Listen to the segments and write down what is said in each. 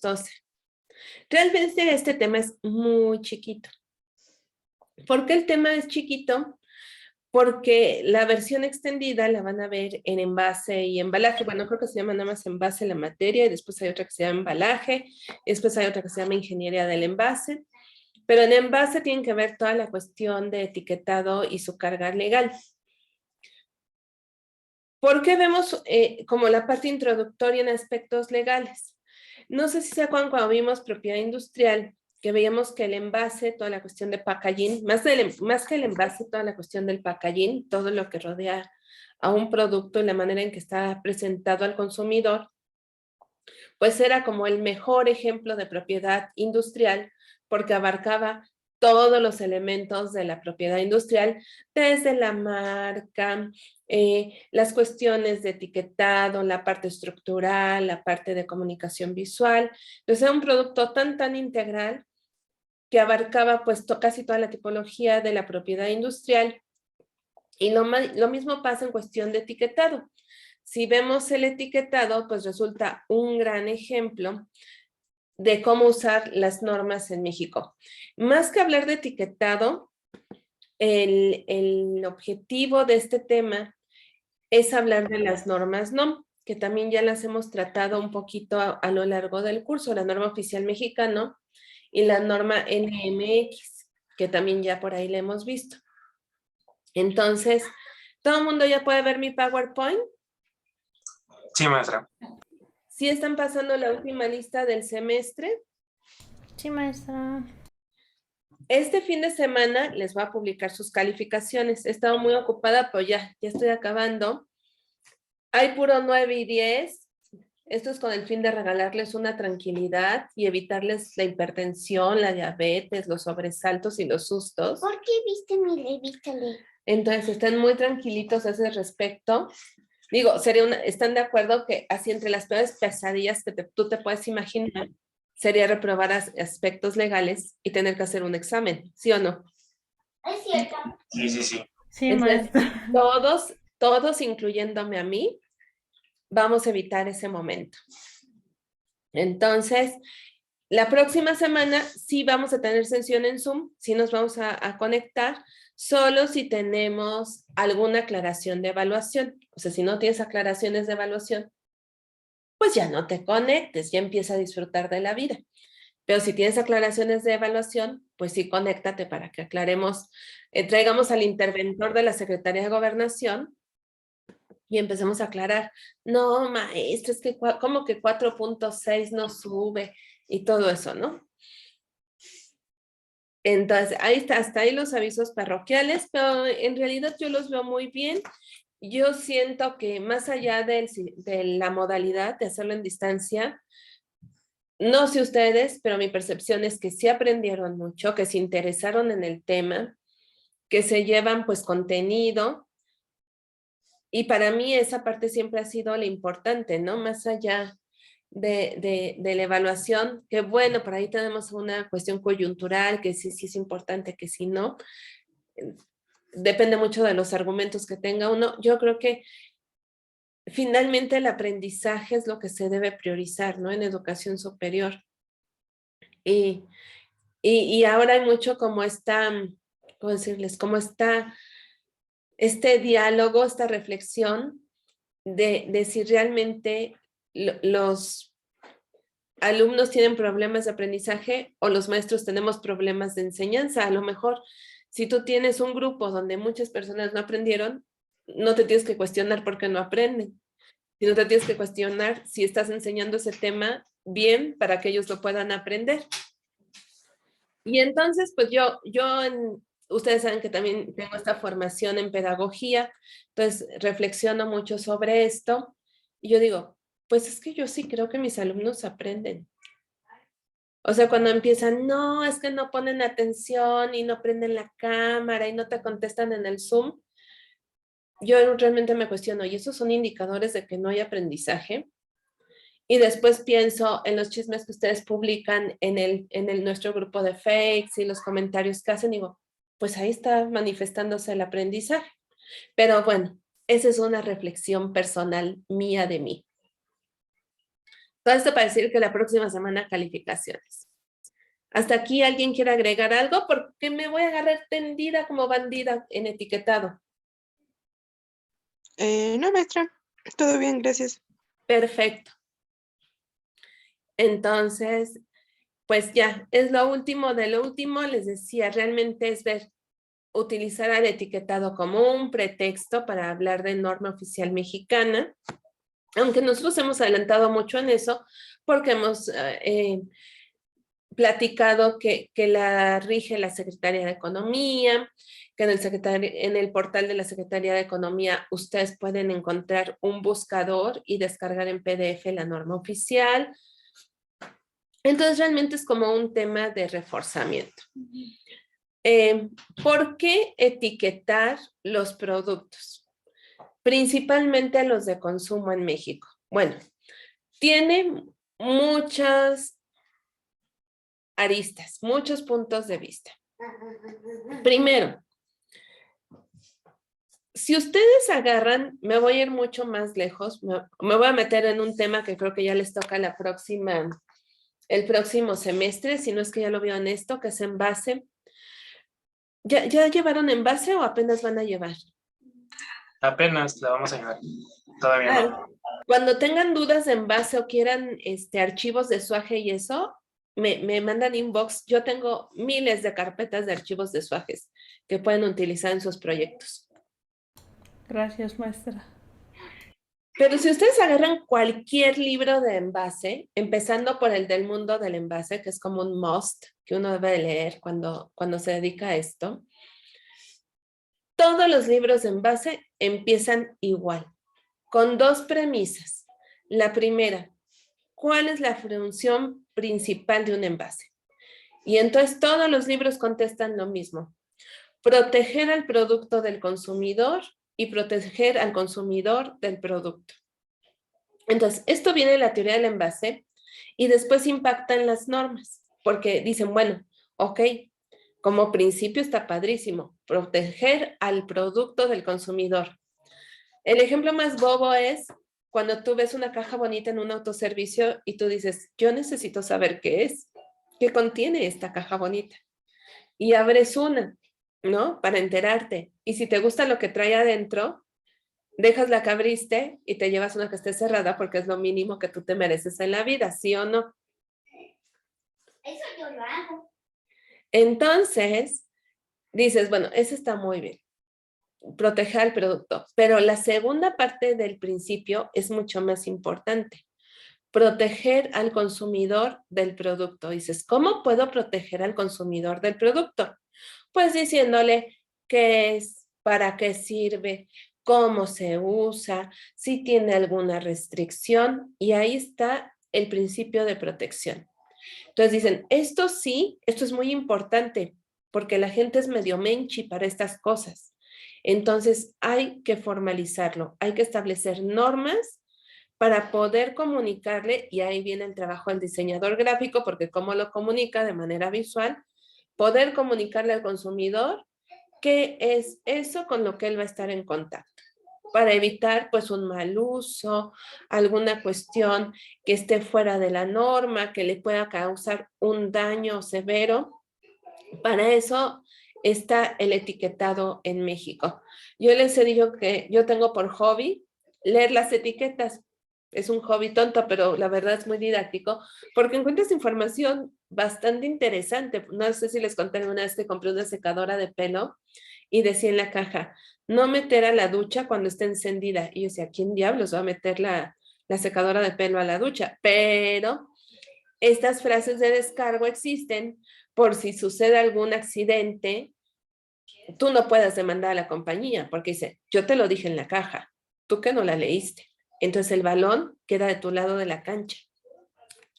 12. Realmente este tema es muy chiquito. ¿Por qué el tema es chiquito? Porque la versión extendida la van a ver en envase y embalaje. Bueno, creo que se llama nada más envase la materia, y después hay otra que se llama embalaje, y después hay otra que se llama ingeniería del envase. Pero en envase tienen que ver toda la cuestión de etiquetado y su carga legal. ¿Por qué vemos como la parte introductoria en aspectos legales? No sé si se acuerdan cuando vimos propiedad industrial, que veíamos que el envase, toda la cuestión de packaging, más que el envase, toda la cuestión del packaging, todo lo que rodea a un producto y la manera en que está presentado al consumidor, pues era como el mejor ejemplo de propiedad industrial, porque abarcaba todos los elementos de la propiedad industrial, desde la marca, las cuestiones de etiquetado, la parte estructural, la parte de comunicación visual. Entonces era un producto tan integral que abarcaba pues casi toda la tipología de la propiedad industrial. Y lo mismo pasa en cuestión de etiquetado. Si vemos el etiquetado, pues resulta un gran ejemplo de cómo usar las normas en México. Más que hablar de etiquetado, el objetivo de este tema es hablar de las normas NOM, que también ya las hemos tratado un poquito a lo largo del curso, la norma oficial mexicano y la norma NMX, que también ya por ahí la hemos visto. Entonces, ¿todo el mundo ya puede ver mi PowerPoint? Sí, maestra. ¿Sí están pasando la última lista del semestre? Sí, maestra. Este fin de semana les voy a publicar sus calificaciones. He estado muy ocupada, pero ya estoy acabando. Hay puro 9 y 10. Esto es con el fin de regalarles una tranquilidad y evitarles la hipertensión, la diabetes, los sobresaltos y los sustos. ¿Por qué viste mi revista? Entonces, estén muy tranquilitos a ese respecto. Digo, ¿están de acuerdo que así entre las peores pesadillas que tú te puedes imaginar sería reprobar aspectos legales y tener que hacer un examen? ¿Sí o no? Es cierto. Sí. Sí, Entonces, maestra. todos, incluyéndome a mí, vamos a evitar ese momento. Entonces, la próxima semana sí vamos a tener sesión en Zoom, sí nos vamos a conectar, solo si tenemos alguna aclaración de evaluación. O sea, si no tienes aclaraciones de evaluación, pues ya no te conectes, ya empieza a disfrutar de la vida. Pero si tienes aclaraciones de evaluación, pues sí, conéctate para que aclaremos, traigamos al interventor de la Secretaría de Gobernación y empecemos a aclarar. No, maestra, es que como que 4.6 no sube y todo eso, ¿no? Entonces, ahí está, hasta ahí los avisos parroquiales, pero en realidad yo los veo muy bien. Yo siento que más allá de la modalidad de hacerlo en distancia, no sé ustedes, pero mi percepción es que sí aprendieron mucho, que se interesaron en el tema, que se llevan pues contenido. Y para mí esa parte siempre ha sido la importante, ¿no? Más allá de la evaluación, que bueno, por ahí tenemos una cuestión coyuntural, que sí es importante, que sí no. Depende mucho de los argumentos que tenga uno. Yo creo que finalmente el aprendizaje es lo que se debe priorizar, ¿no? En educación superior. Y ahora hay mucho como está, ¿cómo decirles? Como está este diálogo, esta reflexión de si realmente los alumnos tienen problemas de aprendizaje o los maestros tenemos problemas de enseñanza. A lo mejor, si tú tienes un grupo donde muchas personas no aprendieron, no te tienes que cuestionar por qué no aprenden, sino te tienes que cuestionar si estás enseñando ese tema bien para que ellos lo puedan aprender. Y entonces, pues ustedes saben que también tengo esta formación en pedagogía, entonces reflexiono mucho sobre esto y yo digo, pues es que yo sí creo que mis alumnos aprenden. O sea, cuando empiezan, no, es que no ponen atención y no prenden la cámara y no te contestan en el Zoom, yo realmente me cuestiono, ¿y esos son indicadores de que no hay aprendizaje? Y después pienso en los chismes que ustedes publican en nuestro grupo de fakes y los comentarios que hacen, digo, pues ahí está manifestándose el aprendizaje. Pero bueno, esa es una reflexión personal mía de mí. Todo esto para decir que la próxima semana calificaciones. ¿Hasta aquí alguien quiere agregar algo? Porque me voy a agarrar tendida como bandida en etiquetado. No, maestra. Todo bien, gracias. Perfecto. Entonces, pues ya, es lo último de lo último. Les decía, realmente es ver, utilizar al etiquetado como un pretexto para hablar de norma oficial mexicana. Aunque nosotros hemos adelantado mucho en eso, porque hemos platicado que la rige la Secretaría de Economía, que en el portal de la Secretaría de Economía ustedes pueden encontrar un buscador y descargar en PDF la norma oficial. Entonces realmente es como un tema de reforzamiento. ¿Por qué etiquetar los productos? Principalmente los de consumo en México. Bueno, tiene muchas aristas, muchos puntos de vista. Primero, si ustedes agarran, me voy a ir mucho más lejos, me voy a meter en un tema que creo que ya les toca el próximo semestre, si no es que ya lo vieron esto, que es envase. ¿Ya llevaron envase o apenas van a llevar? Apenas la vamos a llevar. Todavía no. Cuando tengan dudas de envase o quieran archivos de SUAGE y eso, me mandan inbox. Yo tengo miles de carpetas de archivos de SUAGES que pueden utilizar en sus proyectos. Gracias, maestra. Pero si ustedes agarran cualquier libro de envase, empezando por el del mundo del envase, que es como un must que uno debe leer cuando se dedica a esto, todos los libros de envase empiezan igual, con dos premisas. La primera, ¿cuál es la función principal de un envase? Y entonces todos los libros contestan lo mismo. Proteger al producto del consumidor y proteger al consumidor del producto. Entonces, esto viene de la teoría del envase y después impacta en las normas, porque dicen, bueno, ok, como principio está padrísimo, proteger al producto del consumidor. El ejemplo más bobo es cuando tú ves una caja bonita en un autoservicio y tú dices, yo necesito saber qué es, qué contiene esta caja bonita. Y abres una, ¿no? Para enterarte. Y si te gusta lo que trae adentro, dejas la que abriste y te llevas una que esté cerrada porque es lo mínimo que tú te mereces en la vida, ¿sí o no? Eso yo lo hago. Entonces, dices, bueno, eso está muy bien. Proteger al producto. Pero la segunda parte del principio es mucho más importante. Proteger al consumidor del producto. Dices, ¿cómo puedo proteger al consumidor del producto? Pues diciéndole qué es, para qué sirve, cómo se usa, si tiene alguna restricción, y ahí está el principio de protección. Entonces dicen, esto sí, esto es muy importante, porque la gente es medio menchi para estas cosas. Entonces hay que formalizarlo, hay que establecer normas para poder comunicarle, y ahí viene el trabajo del diseñador gráfico, porque cómo lo comunica de manera visual, poder comunicarle al consumidor qué es eso con lo que él va a estar en contacto, para evitar pues un mal uso, alguna cuestión que esté fuera de la norma, que le pueda causar un daño severo. Para eso está el etiquetado en México. Yo les he dicho que yo tengo por hobby leer las etiquetas. Es un hobby tonto, pero la verdad es muy didáctico, porque encuentras información bastante interesante. No sé si les conté alguna vez que compré una secadora de pelo y decía en la caja, no meter a la ducha cuando esté encendida. Y yo decía, ¿quién diablos va a meter la secadora de pelo a la ducha? Pero estas frases de descargo existen por si sucede algún accidente, tú no puedes demandar a la compañía porque dice, yo te lo dije en la caja, tú que no la leíste. Entonces el balón queda de tu lado de la cancha.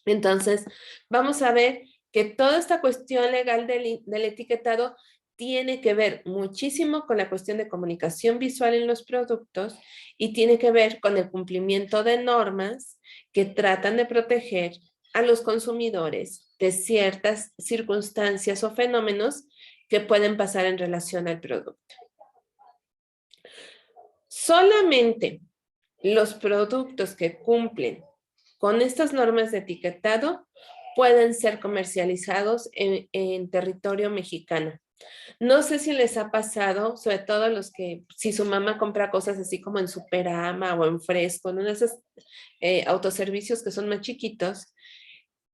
Entonces vamos a ver que toda esta cuestión legal del etiquetado tiene que ver muchísimo con la cuestión de comunicación visual en los productos y tiene que ver con el cumplimiento de normas que tratan de proteger a los consumidores de ciertas circunstancias o fenómenos que pueden pasar en relación al producto. Solamente los productos que cumplen con estas normas de etiquetado pueden ser comercializados en territorio mexicano. No sé si les ha pasado, sobre todo los que, si su mamá compra cosas así como en Superama o en Fresco, en uno de esos autoservicios que son más chiquitos,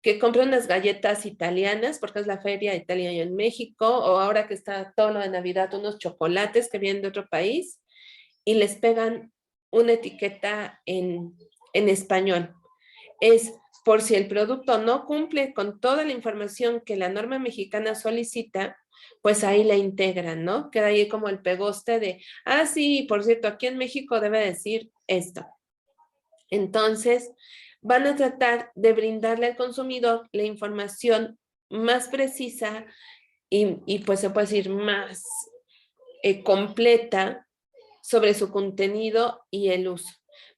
que compran unas galletas italianas, porque es la feria italiana en México, o ahora que está todo lo de Navidad, unos chocolates que vienen de otro país, y les pegan una etiqueta en español. Es por si el producto no cumple con toda la información que la norma mexicana solicita, pues ahí la integran, ¿no? Queda ahí como el pegoste de, sí, por cierto, aquí en México debe decir esto. Entonces, van a tratar de brindarle al consumidor la información más precisa y pues se puede decir más completa sobre su contenido y el uso.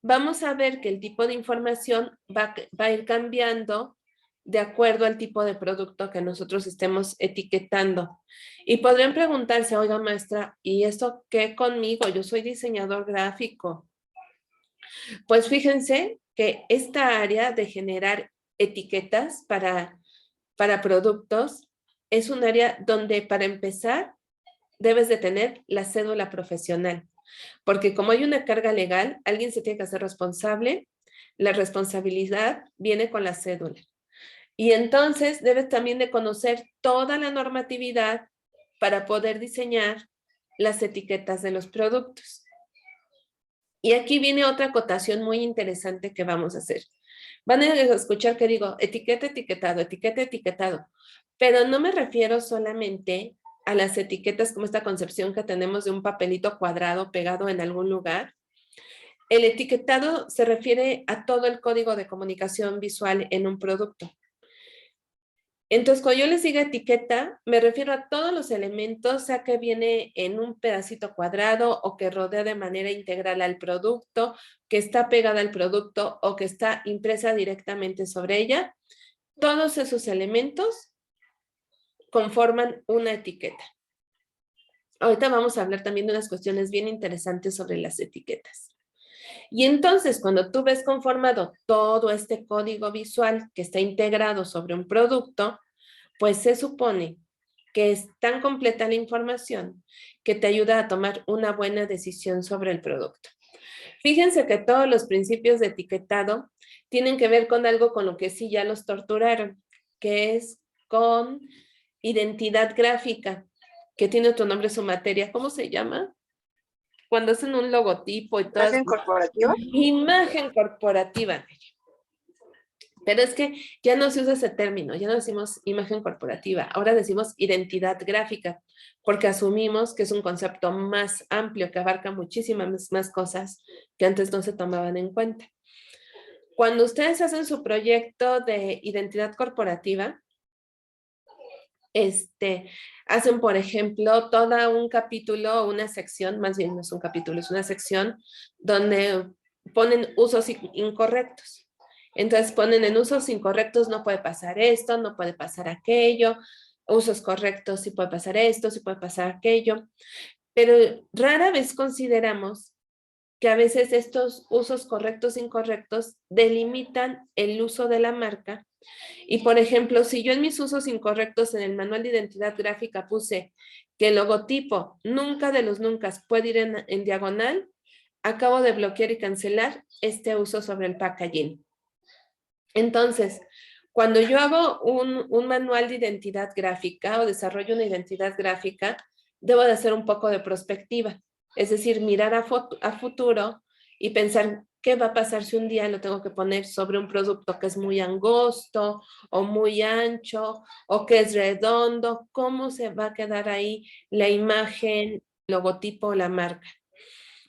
Vamos a ver que el tipo de información va a ir cambiando de acuerdo al tipo de producto que nosotros estemos etiquetando. Y podrían preguntarse, oiga maestra, ¿y esto qué conmigo? Yo soy diseñador gráfico. Pues fíjense que esta área de generar etiquetas para productos es un área donde para empezar debes de tener la cédula profesional. Porque como hay una carga legal, alguien se tiene que hacer responsable, la responsabilidad viene con la cédula. Y entonces debes también de conocer toda la normatividad para poder diseñar las etiquetas de los productos. Y aquí viene otra acotación muy interesante que vamos a hacer. Van a escuchar que digo etiqueta, etiquetado, pero no me refiero solamente a las etiquetas como esta concepción que tenemos de un papelito cuadrado pegado en algún lugar. El etiquetado se refiere a todo el código de comunicación visual en un producto. Entonces, cuando yo les diga etiqueta, me refiero a todos los elementos, sea que viene en un pedacito cuadrado o que rodea de manera integral al producto, que está pegada al producto o que está impresa directamente sobre ella. Todos esos elementos conforman una etiqueta. Ahorita vamos a hablar también de unas cuestiones bien interesantes sobre las etiquetas. Y entonces, cuando tú ves conformado todo este código visual que está integrado sobre un producto, pues se supone que es tan completa la información que te ayuda a tomar una buena decisión sobre el producto. Fíjense que todos los principios de etiquetado tienen que ver con algo con lo que sí ya los torturaron, que es con identidad gráfica, que tiene otro nombre su materia. ¿Cómo se llama? Cuando hacen un logotipo y todo. ¿Imagen corporativa? Imagen corporativa. Pero es que ya no se usa ese término, ya no decimos imagen corporativa, ahora decimos identidad gráfica, porque asumimos que es un concepto más amplio que abarca muchísimas más cosas que antes no se tomaban en cuenta. Cuando ustedes hacen su proyecto de identidad corporativa, hacen, por ejemplo, todo un capítulo, una sección, más bien no es un capítulo, es una sección donde ponen usos incorrectos. Entonces ponen en usos incorrectos no puede pasar esto, no puede pasar aquello, usos correctos sí puede pasar esto, sí puede pasar aquello, pero rara vez consideramos que a veces estos usos correctos e incorrectos delimitan el uso de la marca. Y por ejemplo, si yo en mis usos incorrectos en el manual de identidad gráfica puse que el logotipo nunca de los nunca puede ir en diagonal, acabo de bloquear y cancelar este uso sobre el packaging. Entonces, cuando yo hago un manual de identidad gráfica o desarrollo una identidad gráfica, debo de hacer un poco de prospectiva, es decir, mirar a futuro y pensar qué va a pasar si un día lo tengo que poner sobre un producto que es muy angosto o muy ancho o que es redondo, cómo se va a quedar ahí la imagen, logotipo o la marca.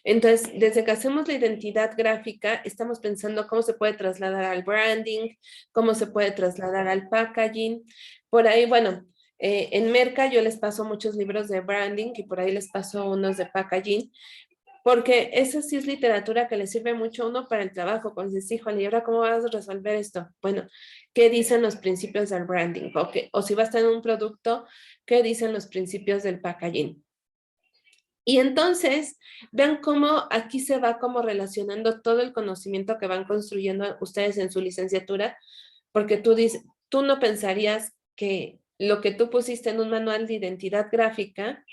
Entonces, desde que hacemos la identidad gráfica, estamos pensando cómo se puede trasladar al branding, cómo se puede trasladar al packaging. Por ahí, bueno, en Merca yo les paso muchos libros de branding y por ahí les paso unos de packaging, porque esa sí es literatura que le sirve mucho a uno para el trabajo. Cuando dices, híjole, ¿y ahora cómo vas a resolver esto? Bueno, ¿qué dicen los principios del branding? O si va a estar en un producto, ¿qué dicen los principios del packaging? Y entonces, vean cómo aquí se va como relacionando todo el conocimiento que van construyendo ustedes en su licenciatura, porque tú dices, tú no pensarías que lo que tú pusiste en un manual de identidad gráfica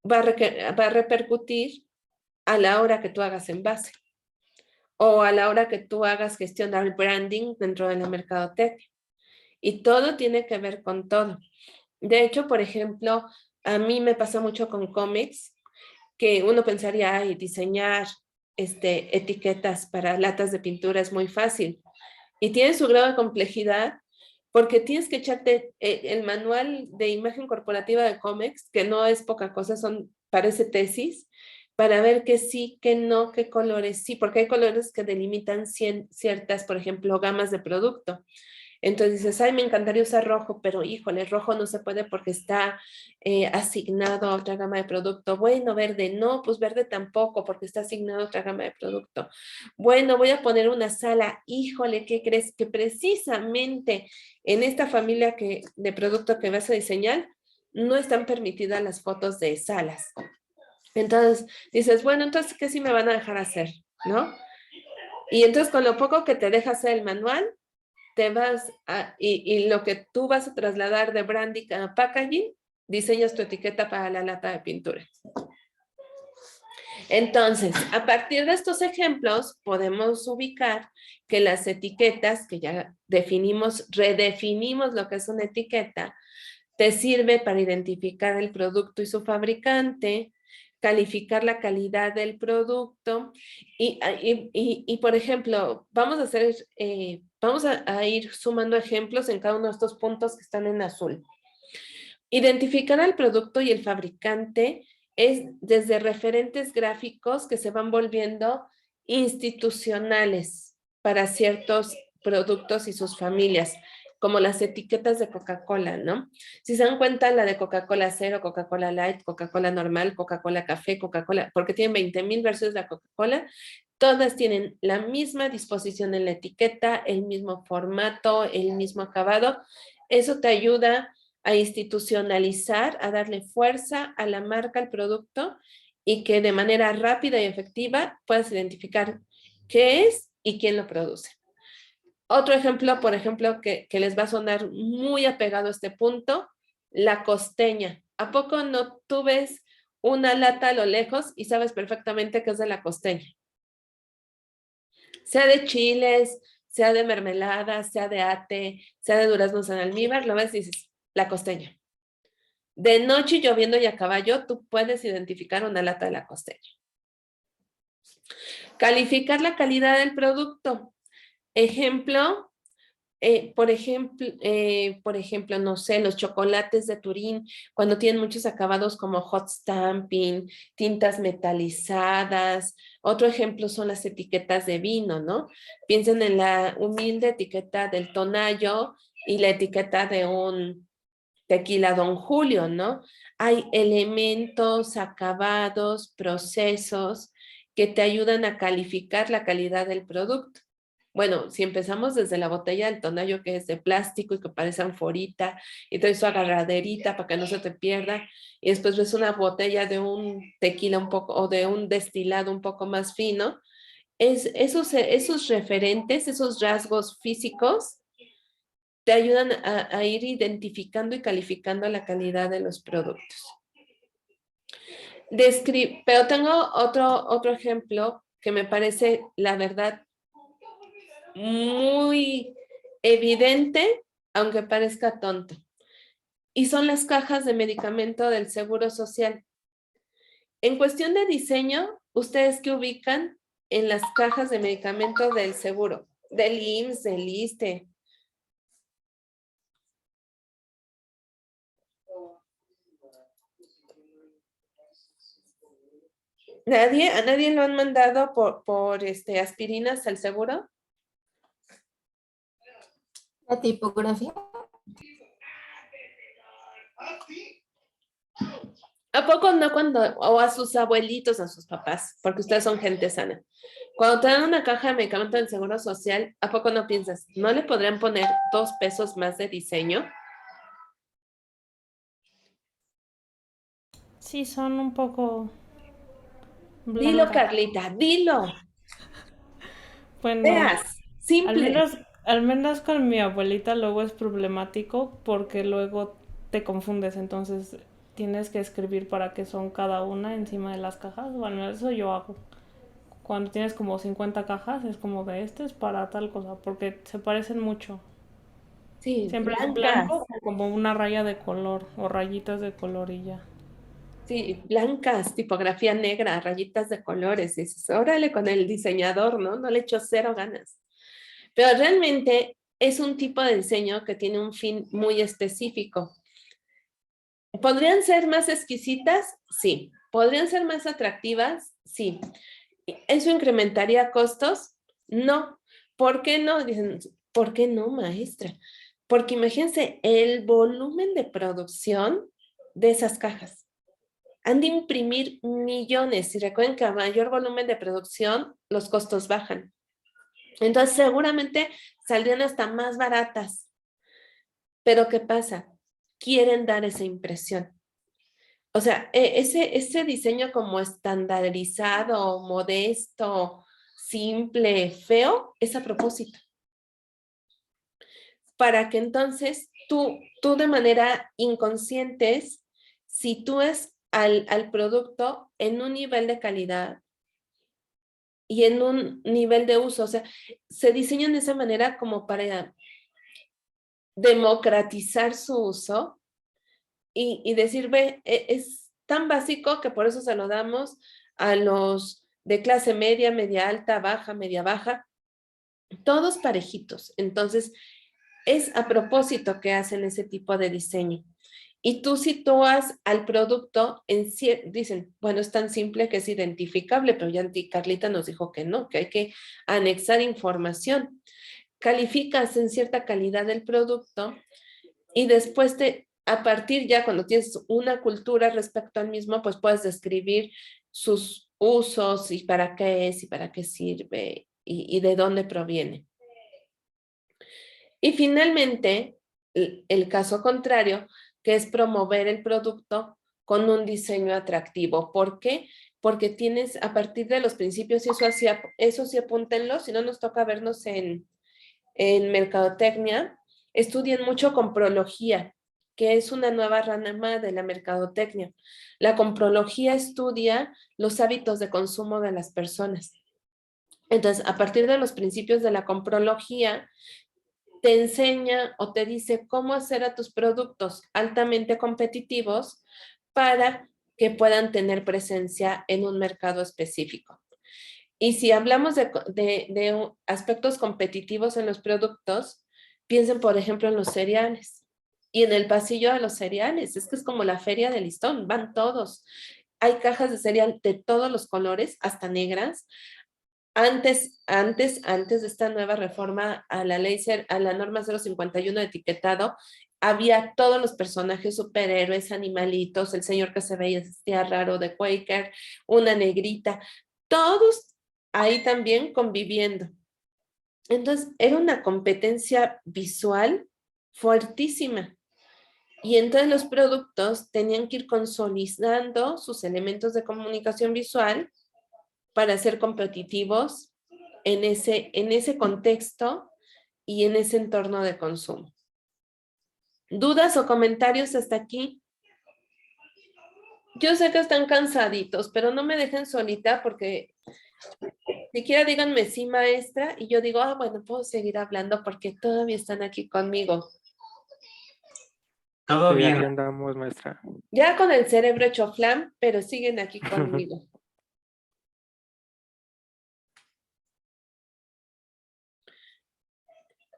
va a repercutir a la hora que tú hagas envase o a la hora que tú hagas gestión del branding dentro de la mercadotecnia. Y todo tiene que ver con todo. De hecho, por ejemplo, a mí me pasa mucho con cómics, que uno pensaría, ay, diseñar etiquetas para latas de pintura es muy fácil. Y tiene su grado de complejidad porque tienes que echarte el manual de imagen corporativa de cómics, que no es poca cosa, parece tesis, para ver que sí, que no, qué colores sí, porque hay colores que delimitan ciertas, por ejemplo, gamas de producto. Entonces dices, ay, me encantaría usar rojo, pero híjole, rojo no se puede porque está asignado a otra gama de producto. Bueno, verde, no, pues verde tampoco porque está asignado a otra gama de producto. Bueno, voy a poner una sala, híjole, ¿qué crees? Que precisamente en esta familia de producto que vas a diseñar, no están permitidas las fotos de salas. Entonces dices, bueno, entonces, ¿qué sí me van a dejar hacer? ¿No? Y entonces con lo poco que te deja hacer el manual, te vas y lo que tú vas a trasladar de branding a packaging, diseñas tu etiqueta para la lata de pintura. Entonces, a partir de estos ejemplos, podemos ubicar que las etiquetas, que ya redefinimos lo que es una etiqueta, te sirve para identificar el producto y su fabricante, calificar la calidad del producto y por ejemplo, vamos a ir sumando ejemplos en cada uno de estos puntos que están en azul. Identificar al producto y el fabricante es desde referentes gráficos que se van volviendo institucionales para ciertos productos y sus familias, como las etiquetas de Coca-Cola, ¿no? Si se dan cuenta, la de Coca-Cola Cero, Coca-Cola Light, Coca-Cola Normal, Coca-Cola Café, Coca-Cola, porque tienen 20,000 versiones de la Coca-Cola, todas tienen la misma disposición en la etiqueta, el mismo formato, el mismo acabado. Eso te ayuda a institucionalizar, a darle fuerza a la marca, al producto, y que de manera rápida y efectiva puedas identificar qué es y quién lo produce. Otro ejemplo, por ejemplo, que les va a sonar muy apegado a este punto, la costeña. ¿A poco no tú ves una lata a lo lejos y sabes perfectamente que es de la costeña? Sea de chiles, sea de mermelada, sea de ate, sea de duraznos en almíbar, lo ves y dices, la costeña. De noche lloviendo y a caballo, tú puedes identificar una lata de la costeña. Calificar la calidad del producto. Ejemplo, por ejemplo, no sé, los chocolates de Turín, cuando tienen muchos acabados como hot stamping, tintas metalizadas. Otro ejemplo son las etiquetas de vino, ¿no? Piensen en la humilde etiqueta del Tonayo y la etiqueta de un tequila Don Julio, ¿no? Hay elementos, acabados, procesos que te ayudan a calificar la calidad del producto. Bueno, si empezamos desde la botella del Tonayo, que es de plástico y que parece anforita, y trae su agarraderita para que no se te pierda, y después ves una botella de un tequila un poco, o de un destilado un poco más fino, esos referentes, esos rasgos físicos, te ayudan a ir identificando y calificando la calidad de los productos. Pero tengo otro ejemplo que me parece, la verdad, muy evidente, aunque parezca tonto. Y son las cajas de medicamento del Seguro Social. En cuestión de diseño, ¿ustedes qué ubican en las cajas de medicamento del seguro? Del IMSS, del ISSSTE. ¿A nadie lo han mandado por aspirinas al seguro? La tipografía. ¿A poco no o a sus abuelitos, a sus papás, porque ustedes son gente sana? Cuando te dan una caja de medicamento del Seguro Social, ¿a poco no piensas, no le podrían poner 2 pesos más de diseño? Sí, son un poco Dilo, Blanca. Carlita, dilo. Bueno, Veas, al simple. menos, al menos con mi abuelita luego es problemático porque luego te confundes, entonces tienes que escribir para qué son cada una encima de las cajas. Bueno, eso yo hago. Cuando tienes como 50 cajas es como de este es para tal cosa, porque se parecen mucho. Sí, Siempre es blancas. blanco o como una raya de color o rayitas de color y ya. Sí, blancas, tipografía negra, rayitas de colores. Dices, órale con el diseñador, ¿no? No le echo cero ganas. Pero realmente es un tipo de diseño que tiene un fin muy específico. ¿Podrían ser más exquisitas? Sí. ¿Podrían ser más atractivas? Sí. ¿Eso incrementaría costos? No. ¿Por qué no? Dicen, ¿por qué no, maestra? Porque imagínense el volumen de producción de esas cajas. Han de imprimir millones y recuerden que a mayor volumen de producción los costos bajan. Entonces seguramente saldrían hasta más baratas. Pero ¿qué pasa? Quieren dar esa impresión. O sea, ese diseño como estandarizado, modesto, simple, feo, es a propósito. Para que entonces tú de manera inconsciente sitúes al producto en un nivel de calidad y en un nivel de uso. O sea, se diseñan de esa manera como para democratizar su uso y decir, ve, es tan básico que por eso se lo damos a los de clase media, media alta, baja, media baja, todos parejitos. Entonces, es a propósito que hacen ese tipo de diseño. Y tú sitúas al producto en, dicen, bueno, es tan simple que es identificable, pero ya Carlita nos dijo que no, que hay que anexar información. Calificas en cierta calidad el producto y después a partir ya cuando tienes una cultura respecto al mismo, pues puedes describir sus usos y para qué es y para qué sirve y de dónde proviene. Y finalmente, el caso contrario, que es promover el producto con un diseño atractivo. ¿Por qué? Porque tienes a partir de los principios, y eso sí apúntenlo, si no nos toca vernos en mercadotecnia, estudian mucho comprología, que es una nueva rama de la mercadotecnia. La comprología estudia los hábitos de consumo de las personas. Entonces, a partir de los principios de la comprología, te enseña o te dice cómo hacer a tus productos altamente competitivos para que puedan tener presencia en un mercado específico. Y si hablamos de aspectos competitivos en los productos, piensen, por ejemplo, en los cereales y en el pasillo de los cereales. Es que es como la feria de Listón, van todos. Hay cajas de cereal de todos los colores, hasta negras. Antes de esta nueva reforma a la ley, a la norma 051 de etiquetado, había todos los personajes superhéroes, animalitos, el señor que se veía raro de Quaker, una negrita, todos ahí también conviviendo. Entonces, era una competencia visual fuertísima. Y entonces los productos tenían que ir consolidando sus elementos de comunicación visual para ser competitivos en ese contexto y en ese entorno de consumo. ¿Dudas o comentarios hasta aquí? Yo sé que están cansaditos, pero no me dejen solita porque siquiera díganme sí, maestra, y yo digo, bueno, puedo seguir hablando porque todavía están aquí conmigo. Todo Sí, aquí bien. andamos, maestra. Ya con el cerebro hecho flan, pero siguen aquí conmigo.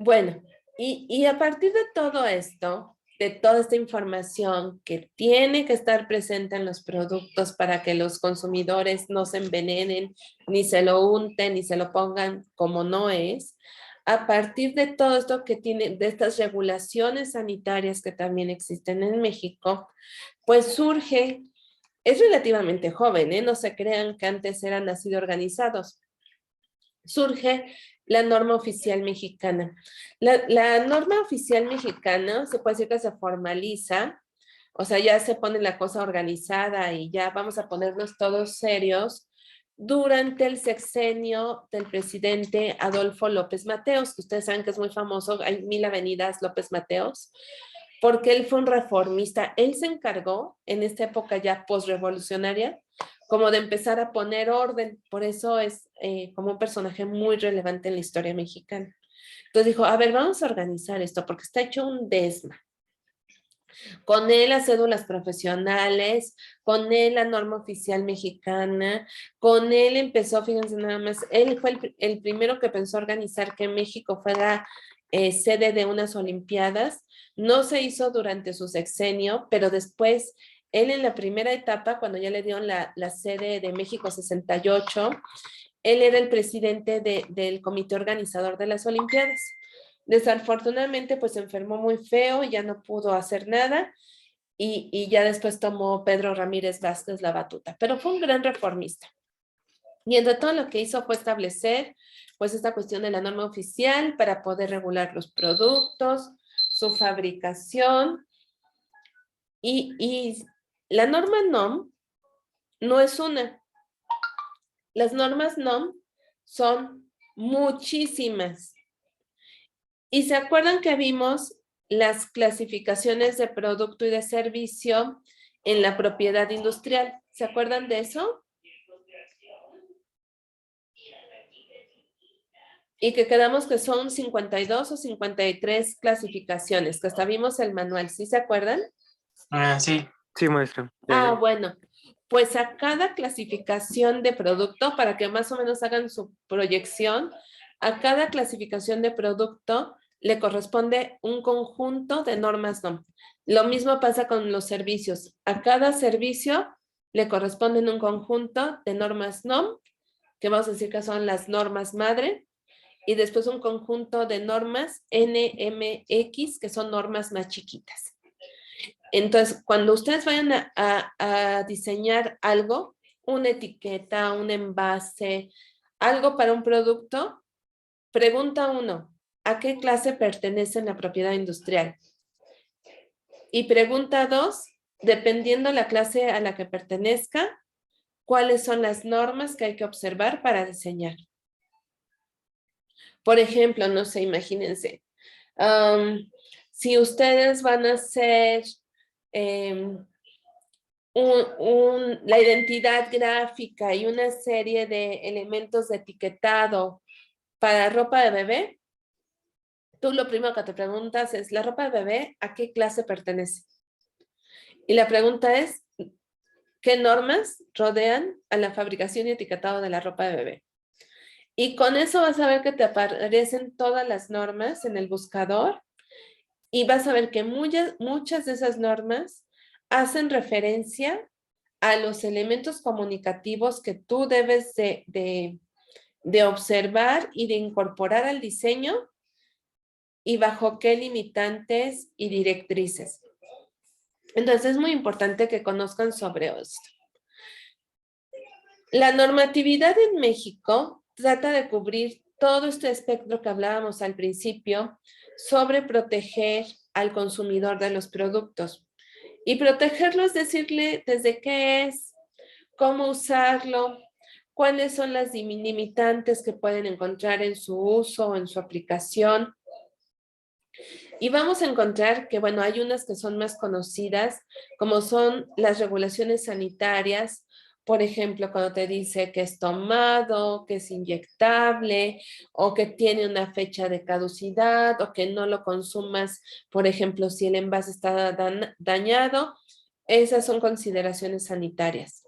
Bueno, y a partir de todo esto, de toda esta información que tiene que estar presente en los productos para que los consumidores no se envenenen, ni se lo unten, ni se lo pongan como no es, a partir de todo esto que tiene, de estas regulaciones sanitarias que también existen en México, pues surge, es relativamente joven, no se crean que antes eran así de organizados, surge la norma oficial mexicana. La norma oficial mexicana se puede decir que se formaliza, o sea, ya se pone la cosa organizada y ya vamos a ponernos todos serios durante el sexenio del presidente Adolfo López Mateos, que ustedes saben que es muy famoso, hay 1000 avenidas López Mateos, porque él fue un reformista. Él se encargó en esta época ya postrevolucionaria como de empezar a poner orden, por eso es como un personaje muy relevante en la historia mexicana. Entonces dijo, a ver, vamos a organizar esto porque está hecho un desma. Con él las cédulas profesionales, con él la norma oficial mexicana, con él empezó, fíjense nada más, él fue el primero que pensó organizar que México fuera sede de unas olimpiadas. No se hizo durante su sexenio, pero después él en la primera etapa, cuando ya le dieron la sede de México 68, él era el presidente del comité organizador de las olimpiadas. Desafortunadamente, pues se enfermó muy feo, ya no pudo hacer nada y ya después tomó Pedro Ramírez Vázquez la batuta, pero fue un gran reformista. Y entre todo lo que hizo fue establecer pues esta cuestión de la norma oficial para poder regular los productos, su fabricación y la norma NOM no es una. Las normas NOM son muchísimas. Y se acuerdan que vimos las clasificaciones de producto y de servicio en la propiedad industrial. ¿Se acuerdan de eso? Y que quedamos que son 52 o 53 clasificaciones, que hasta vimos el manual. ¿Sí se acuerdan? Sí. Sí, maestra. Bueno, pues a cada clasificación de producto, para que más o menos hagan su proyección, a cada clasificación de producto le corresponde un conjunto de normas NOM. Lo mismo pasa con los servicios. A cada servicio le corresponden un conjunto de normas NOM, que vamos a decir que son las normas madre, y después un conjunto de normas NMX, que son normas más chiquitas. Entonces, cuando ustedes vayan a diseñar algo, una etiqueta, un envase, algo para un producto, pregunta 1, ¿a qué clase pertenece la propiedad industrial? Y pregunta 2, dependiendo la clase a la que pertenezca, ¿cuáles son las normas que hay que observar para diseñar? Por ejemplo, no sé, imagínense, si ustedes van a hacer la identidad gráfica y una serie de elementos de etiquetado para ropa de bebé, tú lo primero que te preguntas es, ¿la ropa de bebé a qué clase pertenece? Y la pregunta es, ¿qué normas rodean a la fabricación y etiquetado de la ropa de bebé? Y con eso vas a ver que te aparecen todas las normas en el buscador y vas a ver que muchas de esas normas hacen referencia a los elementos comunicativos que tú debes de observar y de incorporar al diseño y bajo qué limitantes y directrices. Entonces es muy importante que conozcan sobre esto. La normatividad en México trata de cubrir todo este espectro que hablábamos al principio sobre proteger al consumidor de los productos. Y protegerlo es decirle desde qué es, cómo usarlo, cuáles son las limitantes que pueden encontrar en su uso o en su aplicación. Y vamos a encontrar que, bueno, hay unas que son más conocidas, como son las regulaciones sanitarias. Por ejemplo, cuando te dice que es tomado, que es inyectable, o que tiene una fecha de caducidad, o que no lo consumas, por ejemplo, si el envase está dañado. Esas son consideraciones sanitarias.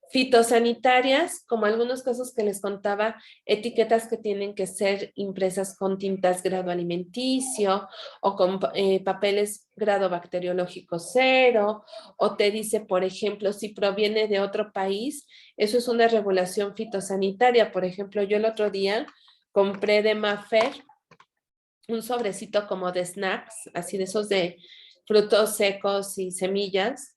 Fitosanitarias, como algunos casos que les contaba, etiquetas que tienen que ser impresas con tintas grado alimenticio o con papeles grado bacteriológico 0, o te dice, por ejemplo, si proviene de otro país, eso es una regulación fitosanitaria. Por ejemplo, yo el otro día compré de Maffer un sobrecito como de snacks, así de esos de frutos secos y semillas,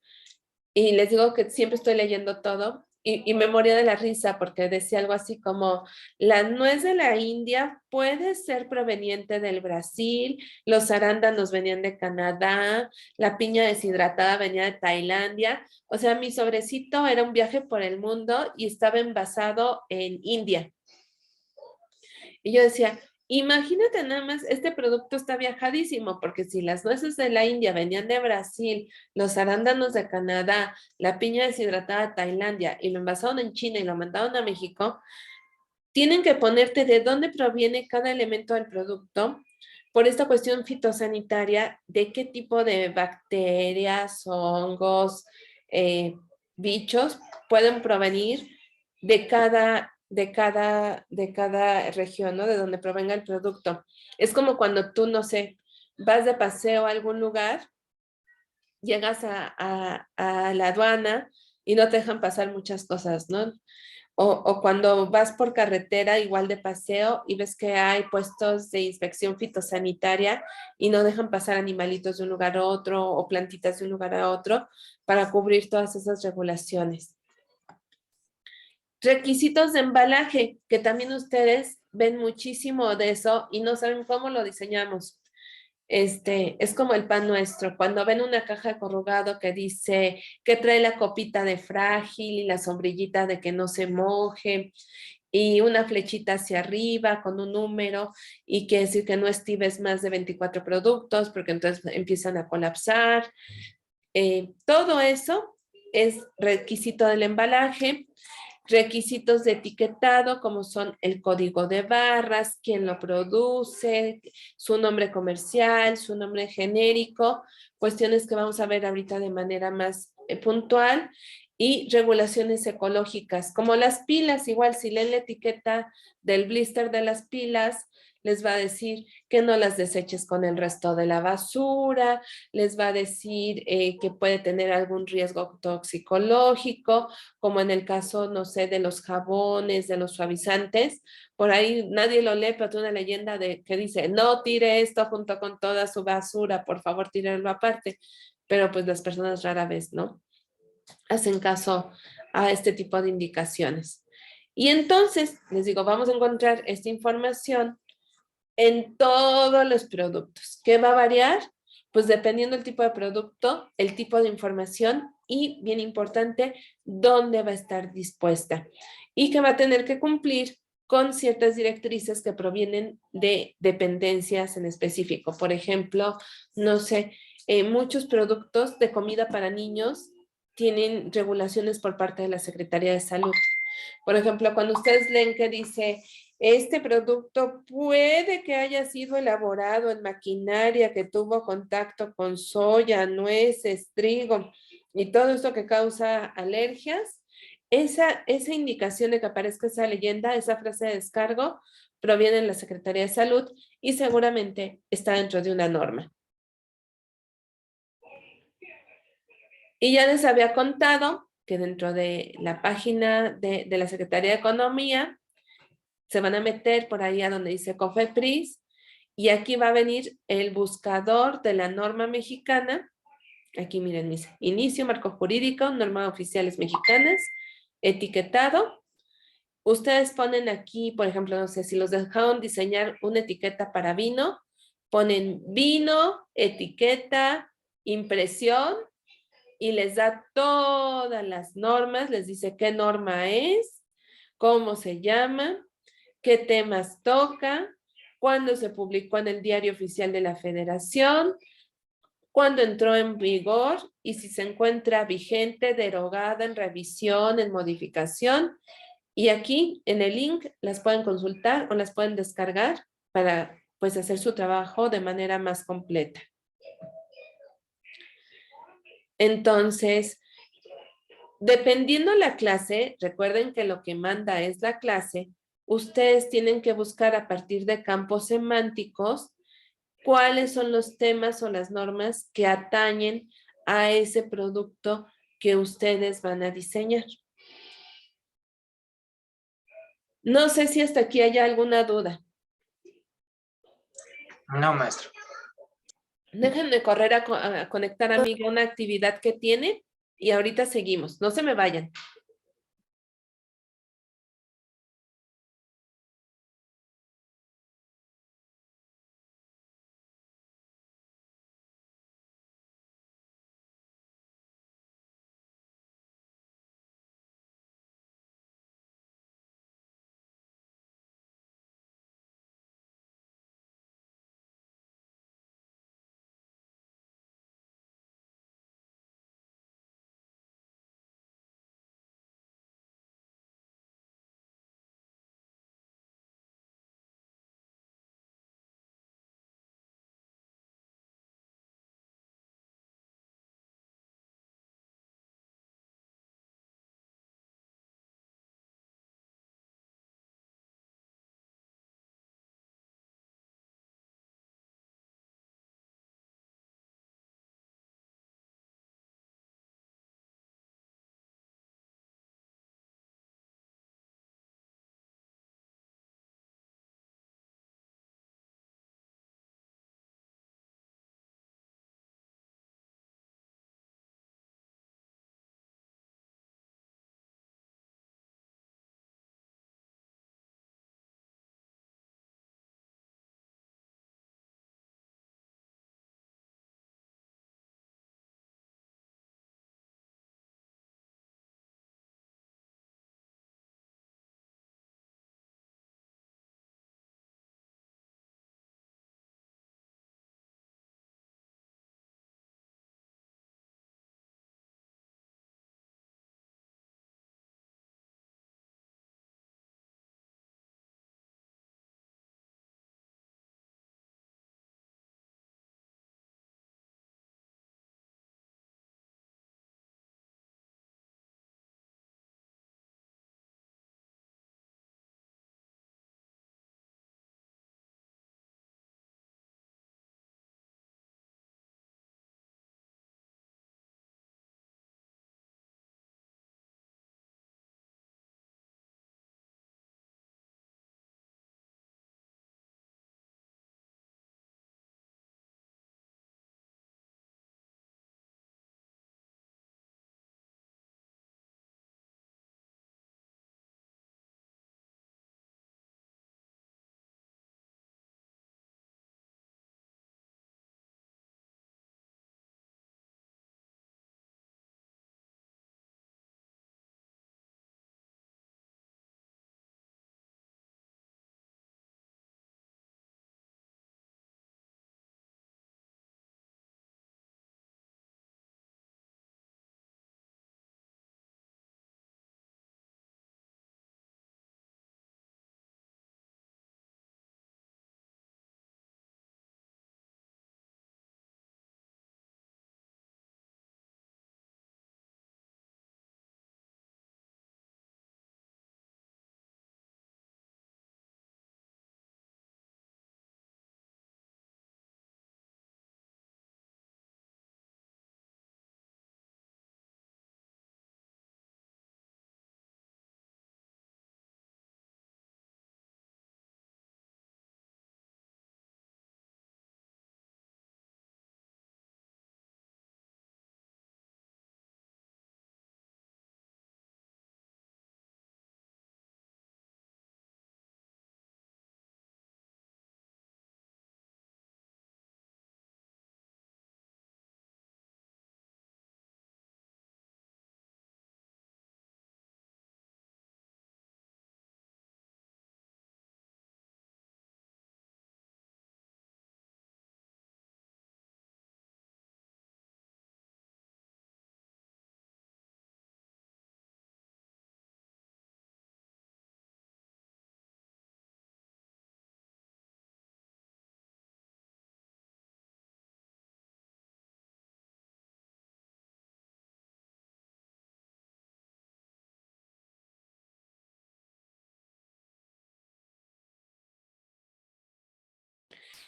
y les digo que siempre estoy leyendo todo, y me moría de la risa porque decía algo así como, la nuez de la India puede ser proveniente del Brasil, los arándanos venían de Canadá, la piña deshidratada venía de Tailandia. O sea, mi sobrecito era un viaje por el mundo y estaba envasado en India. Y yo decía, imagínate nada más, este producto está viajadísimo, porque si las nueces de la India venían de Brasil, los arándanos de Canadá, la piña deshidratada de Tailandia, y lo envasaron en China y lo mandaron a México, tienen que ponerte de dónde proviene cada elemento del producto por esta cuestión fitosanitaria, de qué tipo de bacterias, hongos, bichos pueden provenir de cada región, ¿no? De donde provenga el producto. Es como cuando tú, no sé, vas de paseo a algún lugar, llegas a la aduana y no te dejan pasar muchas cosas, ¿no? O cuando vas por carretera igual de paseo y ves que hay puestos de inspección fitosanitaria y no dejan pasar animalitos de un lugar a otro o plantitas de un lugar a otro para cubrir todas esas regulaciones. Requisitos de embalaje, que también ustedes ven muchísimo de eso y no saben cómo lo diseñamos. Es como el pan nuestro. Cuando ven una caja de corrugado que dice que trae la copita de frágil y la sombrillita de que no se moje y una flechita hacia arriba con un número y quiere decir que no estibes más de 24 productos porque entonces empiezan a colapsar. Todo eso es requisito del embalaje. Requisitos de etiquetado como son el código de barras, quién lo produce, su nombre comercial, su nombre genérico, cuestiones que vamos a ver ahorita de manera más puntual, y regulaciones ecológicas, como las pilas. Igual si leen la etiqueta del blister de las pilas, les va a decir que no las deseches con el resto de la basura, les va a decir que puede tener algún riesgo toxicológico, como en el caso, no sé, de los jabones, de los suavizantes. Por ahí nadie lo lee, pero tiene una leyenda que dice, no tire esto junto con toda su basura, por favor, tírelo aparte. Pero pues las personas rara vez, ¿no?, hacen caso a este tipo de indicaciones. Y entonces, les digo, vamos a encontrar esta información en todos los productos. ¿Qué va a variar? Pues dependiendo del tipo de producto, el tipo de información y, bien importante, dónde va a estar dispuesta. Y que va a tener que cumplir con ciertas directrices que provienen de dependencias en específico. Por ejemplo, no sé, muchos productos de comida para niños tienen regulaciones por parte de la Secretaría de Salud. Por ejemplo, cuando ustedes leen que dice, este producto puede que haya sido elaborado en maquinaria que tuvo contacto con soya, nueces, trigo y todo esto que causa alergias, esa indicación de que aparezca esa leyenda, esa frase de descargo, proviene de la Secretaría de Salud y seguramente está dentro de una norma. Y ya les había contado que dentro de la página de la Secretaría de Economía se van a meter por ahí a donde dice COFEPRIS y aquí va a venir el buscador de la norma mexicana. Aquí miren, dice inicio, marco jurídico, normas oficiales mexicanas, etiquetado. Ustedes ponen aquí, por ejemplo, no sé, si los dejaron diseñar una etiqueta para vino, ponen vino, etiqueta, impresión y les da todas las normas, les dice qué norma es, cómo se llama, qué temas toca, cuándo se publicó en el Diario Oficial de la Federación, cuándo entró en vigor y si se encuentra vigente, derogada, en revisión, en modificación. Y aquí en el link las pueden consultar o las pueden descargar para pues hacer su trabajo de manera más completa. Entonces, dependiendo la clase, recuerden que lo que manda es la clase, ustedes tienen que buscar a partir de campos semánticos cuáles son los temas o las normas que atañen a ese producto que ustedes van a diseñar. No sé si hasta aquí hay alguna duda. No, maestro. Déjenme correr a conectar a Miguel una actividad que tiene y ahorita seguimos. No se me vayan.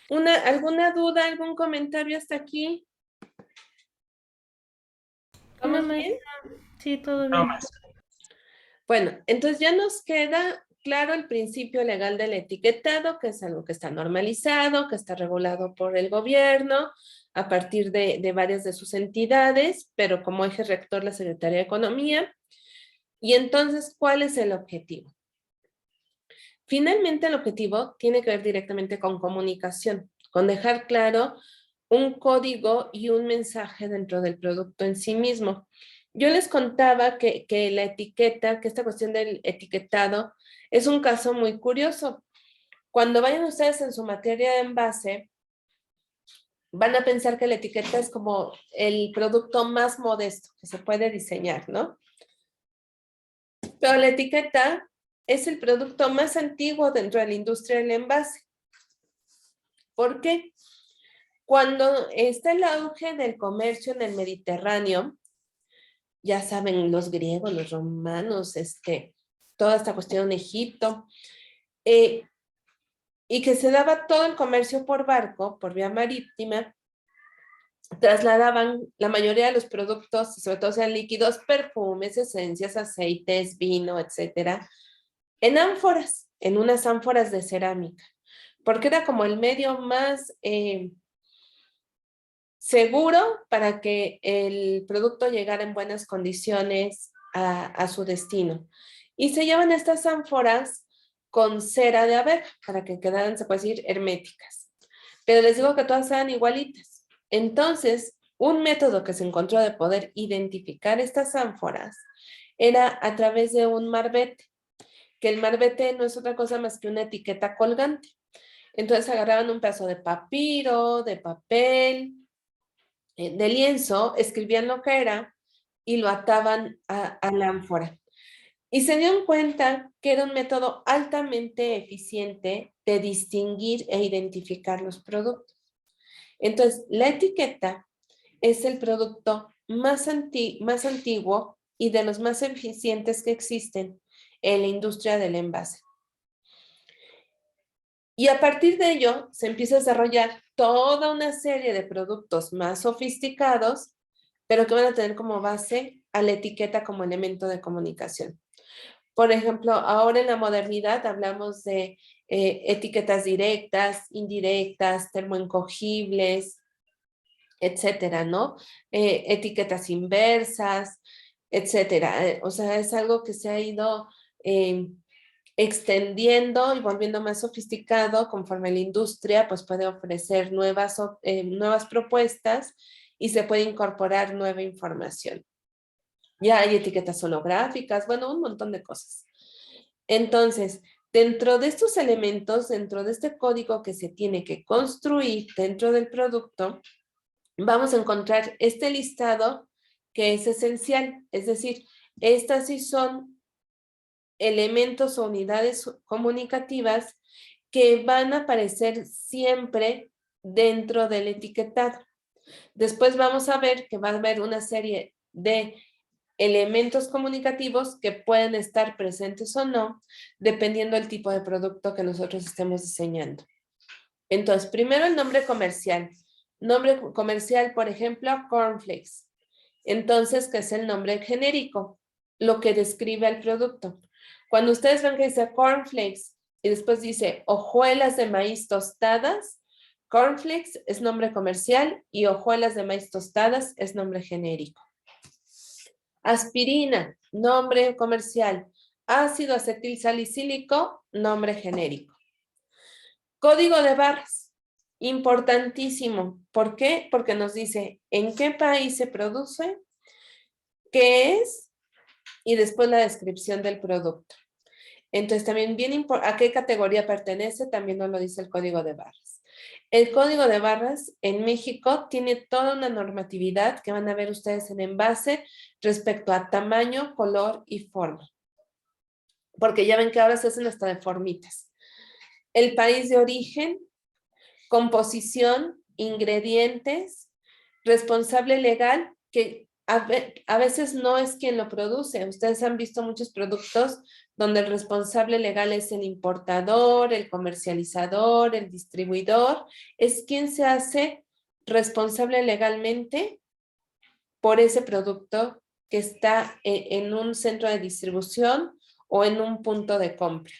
¿Alguna duda, algún comentario hasta aquí? ¿Vamos No, bien? Sí, todo No, bien. maestra. Bueno, entonces ya nos queda claro el principio legal del etiquetado, que es algo que está normalizado, que está regulado por el gobierno a partir de varias de sus entidades, pero como eje rector la Secretaría de Economía. Y entonces, ¿cuál es el objetivo? Finalmente, el objetivo tiene que ver directamente con comunicación, con dejar claro un código y un mensaje dentro del producto en sí mismo. Yo les contaba que la etiqueta, que esta cuestión del etiquetado es un caso muy curioso. Cuando vayan ustedes en su materia de envase, van a pensar que la etiqueta es como el producto más modesto que se puede diseñar, ¿no? Pero la etiqueta es el producto más antiguo dentro de la industria del envase. ¿Por qué? Cuando está el auge del comercio en el Mediterráneo, ya saben, los griegos, los romanos, toda esta cuestión en Egipto, y que se daba todo el comercio por barco, por vía marítima, trasladaban la mayoría de los productos, sobre todo sean líquidos, perfumes, esencias, aceites, vino, etcétera, en ánforas, en unas ánforas de cerámica, porque era como el medio más seguro para que el producto llegara en buenas condiciones a su destino. Y se llevan estas ánforas con cera de abeja para que quedaran, se puede decir, herméticas. Pero les digo que todas eran igualitas. Entonces, un método que se encontró de poder identificar estas ánforas era a través de un marbete, que el marbete no es otra cosa más que una etiqueta colgante. Entonces agarraban un pedazo de papiro, de papel, de lienzo, escribían lo que era y lo ataban a la ánfora. Y se dieron cuenta que era un método altamente eficiente de distinguir e identificar los productos. Entonces, la etiqueta es el producto más antiguo y de los más eficientes que existen en la industria del envase. Y a partir de ello se empieza a desarrollar toda una serie de productos más sofisticados, pero que van a tener como base a la etiqueta como elemento de comunicación. Por ejemplo, ahora en la modernidad hablamos de etiquetas directas, indirectas, termoencogibles, etcétera, ¿no? Etiquetas inversas, etcétera. O sea, es algo que se ha ido extendiendo y volviendo más sofisticado conforme la industria pues puede ofrecer nuevas propuestas y se puede incorporar nueva información. Ya hay etiquetas holográficas, bueno, un montón de cosas. Entonces, dentro de estos elementos, dentro de este código que se tiene que construir dentro del producto, vamos a encontrar este listado que es esencial, es decir, estas sí son elementos o unidades comunicativas que van a aparecer siempre dentro del etiquetado. Después vamos a ver que va a haber una serie de elementos comunicativos que pueden estar presentes o no, dependiendo del tipo de producto que nosotros estemos diseñando. Entonces, primero el nombre comercial. Nombre comercial, por ejemplo, cornflakes. Entonces, ¿qué es el nombre genérico? Lo que describe al producto. Cuando ustedes ven que dice cornflakes y después dice hojuelas de maíz tostadas, cornflakes es nombre comercial y hojuelas de maíz tostadas es nombre genérico. Aspirina, nombre comercial. Ácido acetil salicílico, nombre genérico. Código de barras, importantísimo. ¿Por qué? Porque nos dice en qué país se produce, qué es y después la descripción del producto. Entonces también bien importante, a qué categoría pertenece, también nos lo dice el código de barras. El código de barras en México tiene toda una normatividad que van a ver ustedes en envase respecto a tamaño, color y forma. Porque ya ven que ahora se hacen hasta de formitas. El país de origen, composición, ingredientes, responsable legal, que a veces no es quien lo produce. Ustedes han visto muchos productos donde el responsable legal es el importador, el comercializador, el distribuidor. Es quien se hace responsable legalmente por ese producto que está en un centro de distribución o en un punto de compra.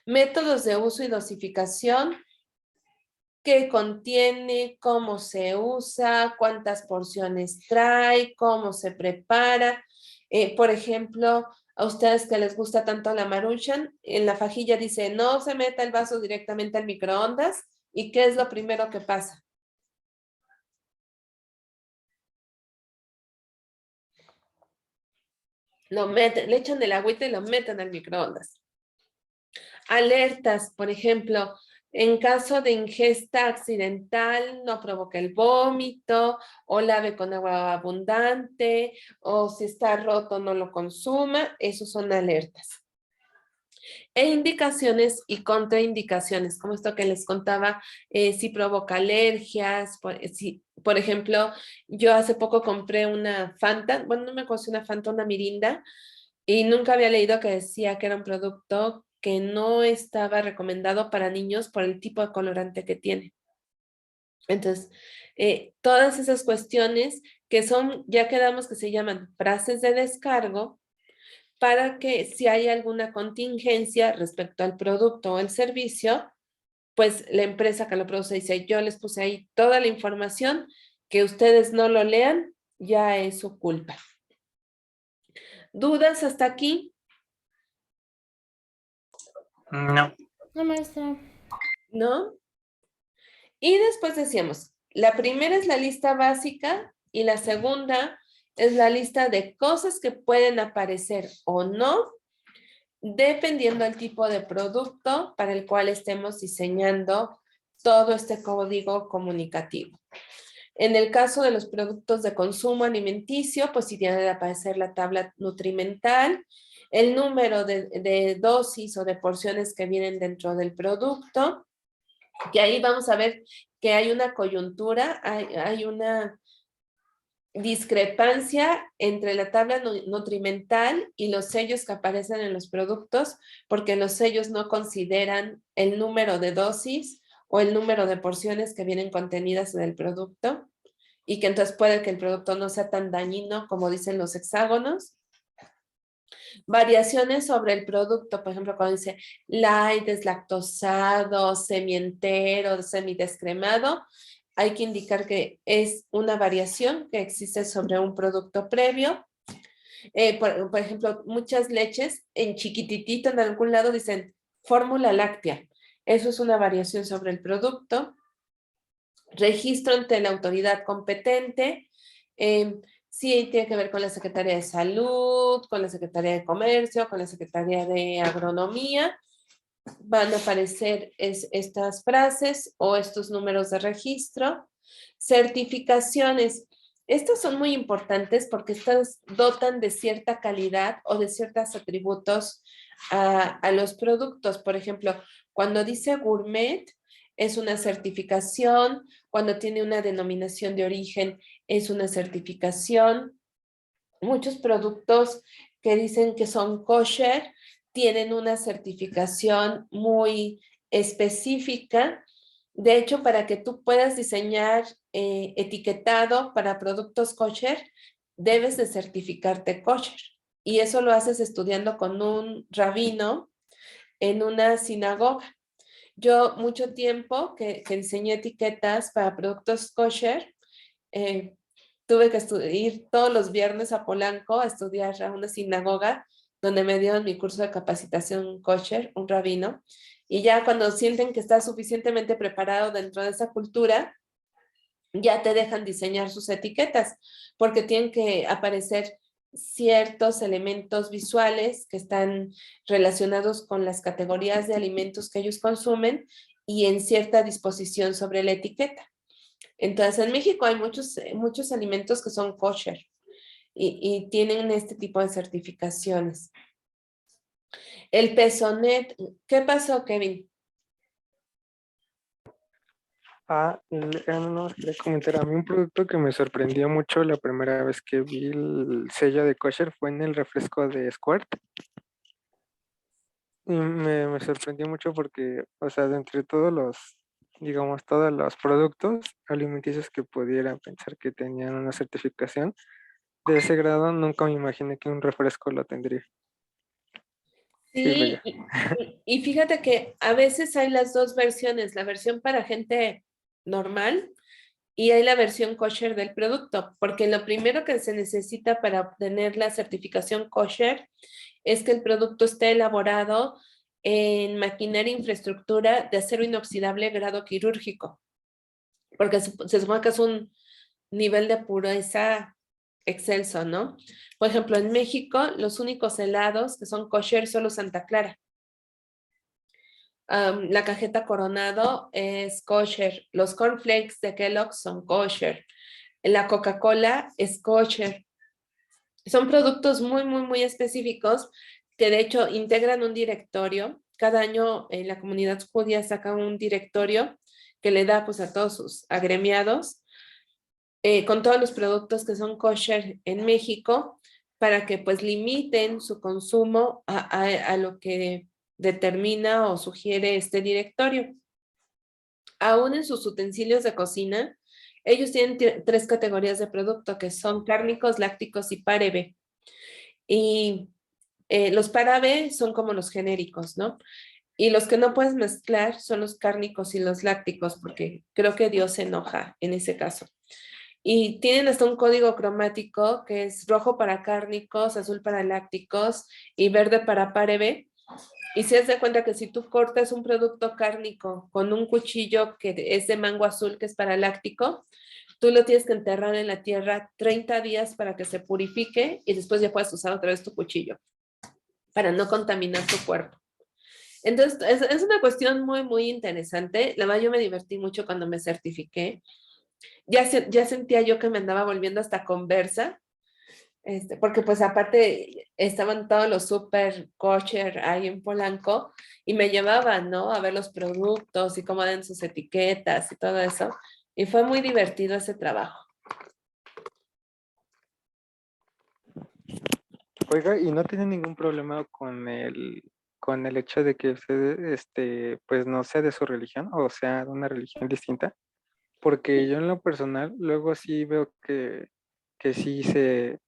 Métodos de uso y dosificación. ¿Qué contiene? ¿Cómo se usa? ¿Cuántas porciones trae? ¿Cómo se prepara? Por ejemplo, a ustedes que les gusta tanto la Maruchan, en la fajilla dice, no se meta el vaso directamente al microondas. ¿Y qué es lo primero que pasa? Le echan el agüita y lo meten al microondas. Alertas, por ejemplo, en caso de ingesta accidental, no provoque el vómito, o lave con agua abundante, o si está roto, no lo consuma. Esos son alertas. E indicaciones y contraindicaciones, como esto que les contaba, si provoca alergias, por ejemplo, yo hace poco compré una Fanta, bueno, no me acuerdo si una Fanta o una Mirinda, y nunca había leído que decía que era un producto que no estaba recomendado para niños por el tipo de colorante que tiene. Entonces, todas esas cuestiones que son, ya quedamos que se llaman frases de descargo, para que si hay alguna contingencia respecto al producto o el servicio, pues la empresa que lo produce dice, yo les puse ahí toda la información, que ustedes no lo lean, ya es su culpa. ¿Dudas hasta aquí? No. No, maestra. ¿No? Y después decíamos, la primera es la lista básica y la segunda es la lista de cosas que pueden aparecer o no, dependiendo del tipo de producto para el cual estemos diseñando todo este código comunicativo. En el caso de los productos de consumo alimenticio, pues sí tiene que aparecer la tabla nutrimental, el número de dosis o de porciones que vienen dentro del producto, y ahí vamos a ver que hay una coyuntura, hay una discrepancia entre la tabla nutrimental y los sellos que aparecen en los productos, porque los sellos no consideran el número de dosis o el número de porciones que vienen contenidas en el producto, y que entonces puede que el producto no sea tan dañino como dicen los hexágonos. Variaciones sobre el producto, por ejemplo, cuando dice light, deslactosado, semientero, semidescremado, hay que indicar que es una variación que existe sobre un producto previo. Por ejemplo, muchas leches en chiquititito en algún lado dicen fórmula láctea. Eso es una variación sobre el producto. Registro ante la autoridad competente. Sí, tiene que ver con la Secretaría de Salud, con la Secretaría de Comercio, con la Secretaría de Agronomía. Van a aparecer estas frases o estos números de registro. Certificaciones. Estas son muy importantes porque estas dotan de cierta calidad o de ciertos atributos a los productos. Por ejemplo, cuando dice gourmet, es una certificación. Cuando tiene una denominación de origen, es una certificación. Muchos productos que dicen que son kosher tienen una certificación muy específica. De hecho, para que tú puedas diseñar etiquetado para productos kosher, debes de certificarte kosher. Y eso lo haces estudiando con un rabino en una sinagoga. Yo mucho tiempo que diseñé etiquetas para productos kosher, tuve que ir todos los viernes a Polanco a estudiar a una sinagoga donde me dieron mi curso de capacitación kosher, un rabino, y ya cuando sienten que estás suficientemente preparado dentro de esa cultura, ya te dejan diseñar sus etiquetas, porque tienen que aparecer ciertos elementos visuales que están relacionados con las categorías de alimentos que ellos consumen y en cierta disposición sobre la etiqueta. Entonces, en México hay muchos alimentos que son kosher y tienen este tipo de certificaciones. El Pesonet, ¿qué pasó, Kevin? Nada más quería comentar, a mí un producto que me sorprendió mucho la primera vez que vi el sello de kosher fue en el refresco de Squirt. Y me sorprendió mucho porque, o sea, de entre todos los, digamos, todos los productos alimenticios que pudiera pensar que tenían una certificación de ese grado, nunca me imaginé que un refresco lo tendría. Y pues Sí, ya. y fíjate que a veces hay las dos versiones, la versión para gente normal y hay la versión kosher del producto, porque lo primero que se necesita para obtener la certificación kosher es que el producto esté elaborado en maquinaria e infraestructura de acero inoxidable grado quirúrgico, porque se supone que es un nivel de pureza excelso, ¿no? Por ejemplo, en México, los únicos helados que son kosher son los Santa Clara. La cajeta Coronado es kosher. Los cornflakes de Kellogg's son kosher. La Coca-Cola es kosher. Son productos muy, muy, muy específicos que de hecho integran un directorio. Cada año en la comunidad judía saca un directorio que le da pues a todos sus agremiados con todos los productos que son kosher en México para que pues limiten su consumo a lo que determina o sugiere este directorio. Aún en sus utensilios de cocina, ellos tienen tres categorías de producto que son cárnicos, lácticos y pareve. Y los parave son como los genéricos, ¿no? Y los que no puedes mezclar son los cárnicos y los lácticos, porque creo que Dios se enoja en ese caso. Y tienen hasta un código cromático que es rojo para cárnicos, azul para lácticos y verde para pareve. Y si has de cuenta que si tú cortas un producto cárnico con un cuchillo que es de mango azul, que es para láctico, tú lo tienes que enterrar en la tierra 30 días para que se purifique y después ya puedas usar otra vez tu cuchillo para no contaminar tu cuerpo. Entonces, es una cuestión muy, muy interesante. La verdad, yo me divertí mucho cuando me certifiqué. Ya sentía yo que me andaba volviendo hasta conversa, porque pues aparte estaban todos los super kosher ahí en Polanco y me llevaban, ¿no? A ver los productos y cómo dan sus etiquetas y todo eso. Y fue muy divertido ese trabajo. Oiga, ¿y no tiene ningún problema con el hecho de que usted, pues no sea de su religión o sea de una religión distinta? Porque yo en lo personal luego sí veo que sí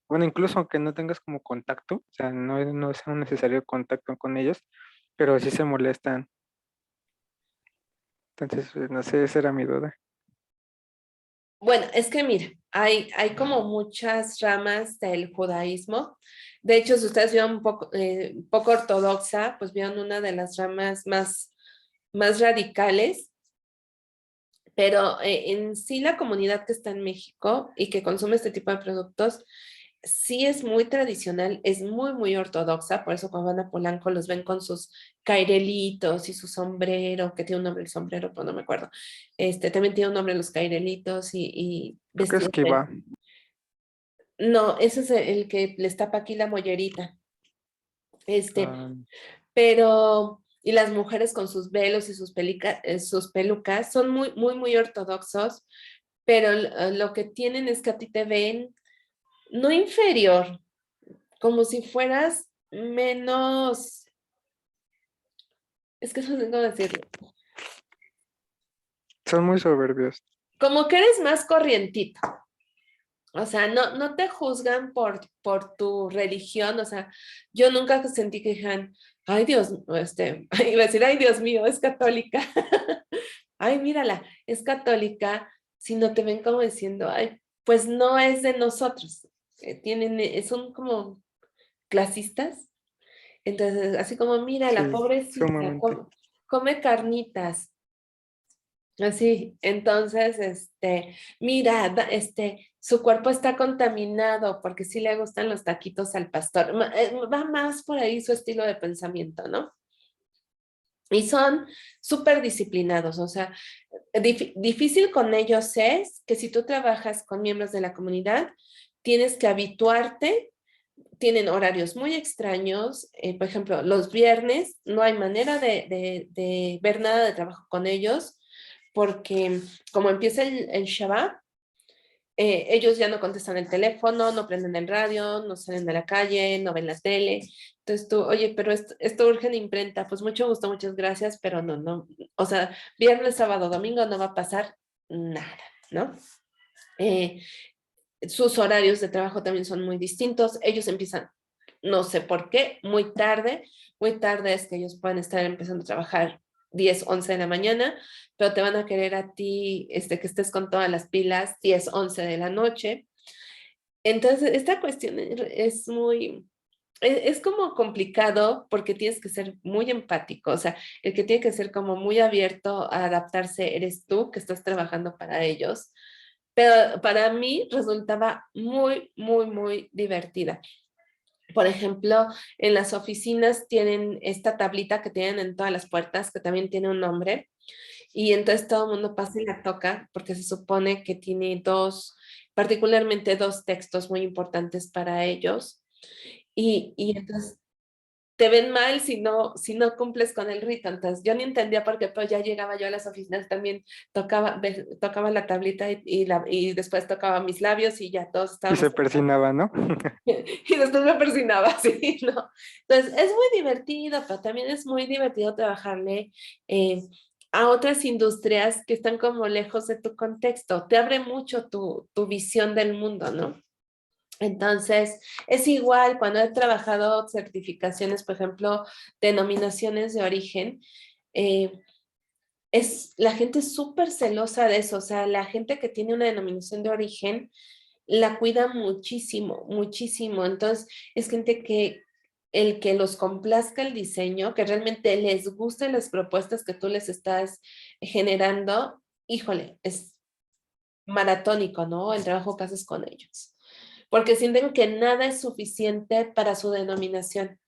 bueno, incluso aunque no tengas como contacto, o sea, no es un necesario contacto con ellos, pero sí se molestan. Entonces, pues, no sé, esa era mi duda. Bueno, es que mira, hay como muchas ramas del judaísmo. De hecho, si ustedes vieron un poco ortodoxa, pues vieron una de las ramas más radicales, pero en sí la comunidad que está en México y que consume este tipo de productos, sí es muy tradicional, es muy, muy ortodoxa, por eso cuando van a Polanco los ven con sus cairelitos y su sombrero, que tiene un nombre el sombrero, pero no me acuerdo. También tiene un nombre los cairelitos y Creo que es vestidos que de... va. No, ese es el que les tapa aquí la mollerita. Este, Ah, pero... Y las mujeres con sus velos y sus pelucas son muy, muy, muy ortodoxos, pero lo que tienen es que a ti te ven no inferior, como si fueras menos, es que no sé cómo decirlo, son muy soberbios. como que eres más corrientito. O sea, no te juzgan por tu religión. O sea, yo nunca sentí que dijeran, ay Dios, iba a decir, ay Dios mío, es católica. Ay, mírala, es católica, sino te ven como diciendo, ay, pues no es de nosotros. Son como clasistas. Entonces, así como, mira, la Sí, pobrecita sumamente. come carnitas. Así, entonces, mira, su cuerpo está contaminado porque sí le gustan los taquitos al pastor. Va más por ahí su estilo de pensamiento, ¿no? Y son súper disciplinados, o sea, difícil con ellos es que si tú trabajas con miembros de la comunidad, tienes que habituarte. Tienen horarios muy extraños. Por ejemplo, los viernes no hay manera de ver nada de trabajo con ellos porque como empieza el Shabbat, ellos ya no contestan el teléfono, no prenden el radio, no salen de la calle, no ven la tele. Entonces tú, oye, pero esto urge en imprenta, pues mucho gusto, muchas gracias, pero no, o sea, viernes, sábado, domingo no va a pasar nada, ¿no? Sus horarios de trabajo también son muy distintos, ellos empiezan, no sé por qué, muy tarde es que ellos pueden estar empezando a trabajar 10, 11 de la mañana, pero te van a querer a ti que estés con todas las pilas 10, 11 de la noche. Entonces, esta cuestión es muy, es como complicado porque tienes que ser muy empático, o sea, el que tiene que ser como muy abierto a adaptarse eres tú que estás trabajando para ellos, pero para mí resultaba muy, muy, muy divertida. Por ejemplo, en las oficinas tienen esta tablita que tienen en todas las puertas, que también tiene un nombre, y entonces todo el mundo pasa y la toca, porque se supone que tiene particularmente dos textos muy importantes para ellos, y entonces te ven mal si no cumples con el rito. Entonces yo ni entendía por qué, pero ya llegaba yo a las oficinas también, tocaba la tablita y después tocaba mis labios y ya todos Y estábamos. se persinaba, ¿no? Y después me persinaba, sí, ¿no? Entonces, es muy divertido, pero también es muy divertido trabajarle eh, a otras industrias que están como lejos de tu contexto. Te abre mucho tu visión del mundo, ¿no? Entonces, es igual cuando he trabajado certificaciones, por ejemplo, denominaciones de origen, eh, la gente es súper celosa de eso, o sea, la gente que tiene una denominación de origen la cuida muchísimo, muchísimo. Entonces, es gente que el que los complazca el diseño, que realmente les gusten las propuestas que tú les estás generando, híjole, es maratónico, ¿no? El trabajo que haces con ellos. Porque sienten que nada es suficiente para su denominación.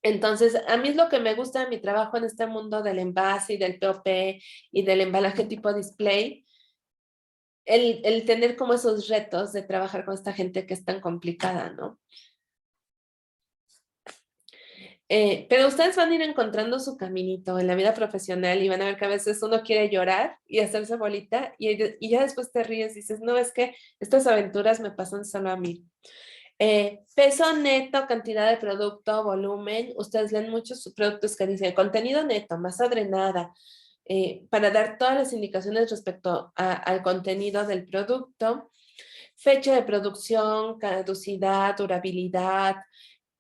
Entonces, a mí es lo que me gusta de mi trabajo en este mundo del envase y del POP y del embalaje tipo display, el tener como esos retos de trabajar con esta gente que es tan complicada, ¿no? Pero ustedes van a ir encontrando su caminito en la vida profesional y van a ver que a veces uno quiere llorar y hacerse bolita y ya después te ríes y dices, no, es que estas aventuras me pasan solo a mí. Peso neto, cantidad de producto, volumen. Ustedes leen muchos productos que dicen contenido neto, masa drenada, para dar todas las indicaciones respecto al contenido del producto. Fecha de producción, caducidad, durabilidad,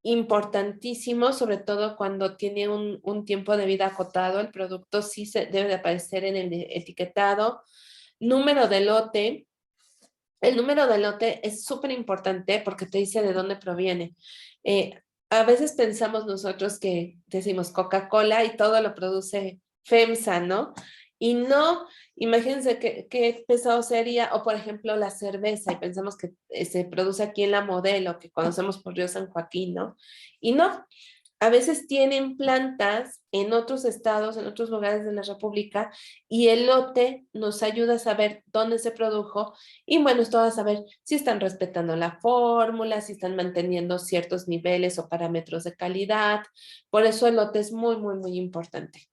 importantísimo, sobre todo cuando tiene un tiempo de vida acotado, el producto sí debe de aparecer en el etiquetado. Número de lote. El número de lote es súper importante porque te dice de dónde proviene. A veces pensamos nosotros que decimos Coca-Cola y todo lo produce FEMSA, ¿no? Y no, imagínense qué pesado sería, o por ejemplo la cerveza, y pensamos que se produce aquí en La Modelo, que conocemos por Río San Joaquín, ¿no? Y no, a veces tienen plantas en otros estados, en otros lugares de la República, y el lote nos ayuda a saber dónde se produjo, y bueno, esto va a saber si están respetando la fórmula, si están manteniendo ciertos niveles o parámetros de calidad. Por eso el lote es muy, muy, muy importante.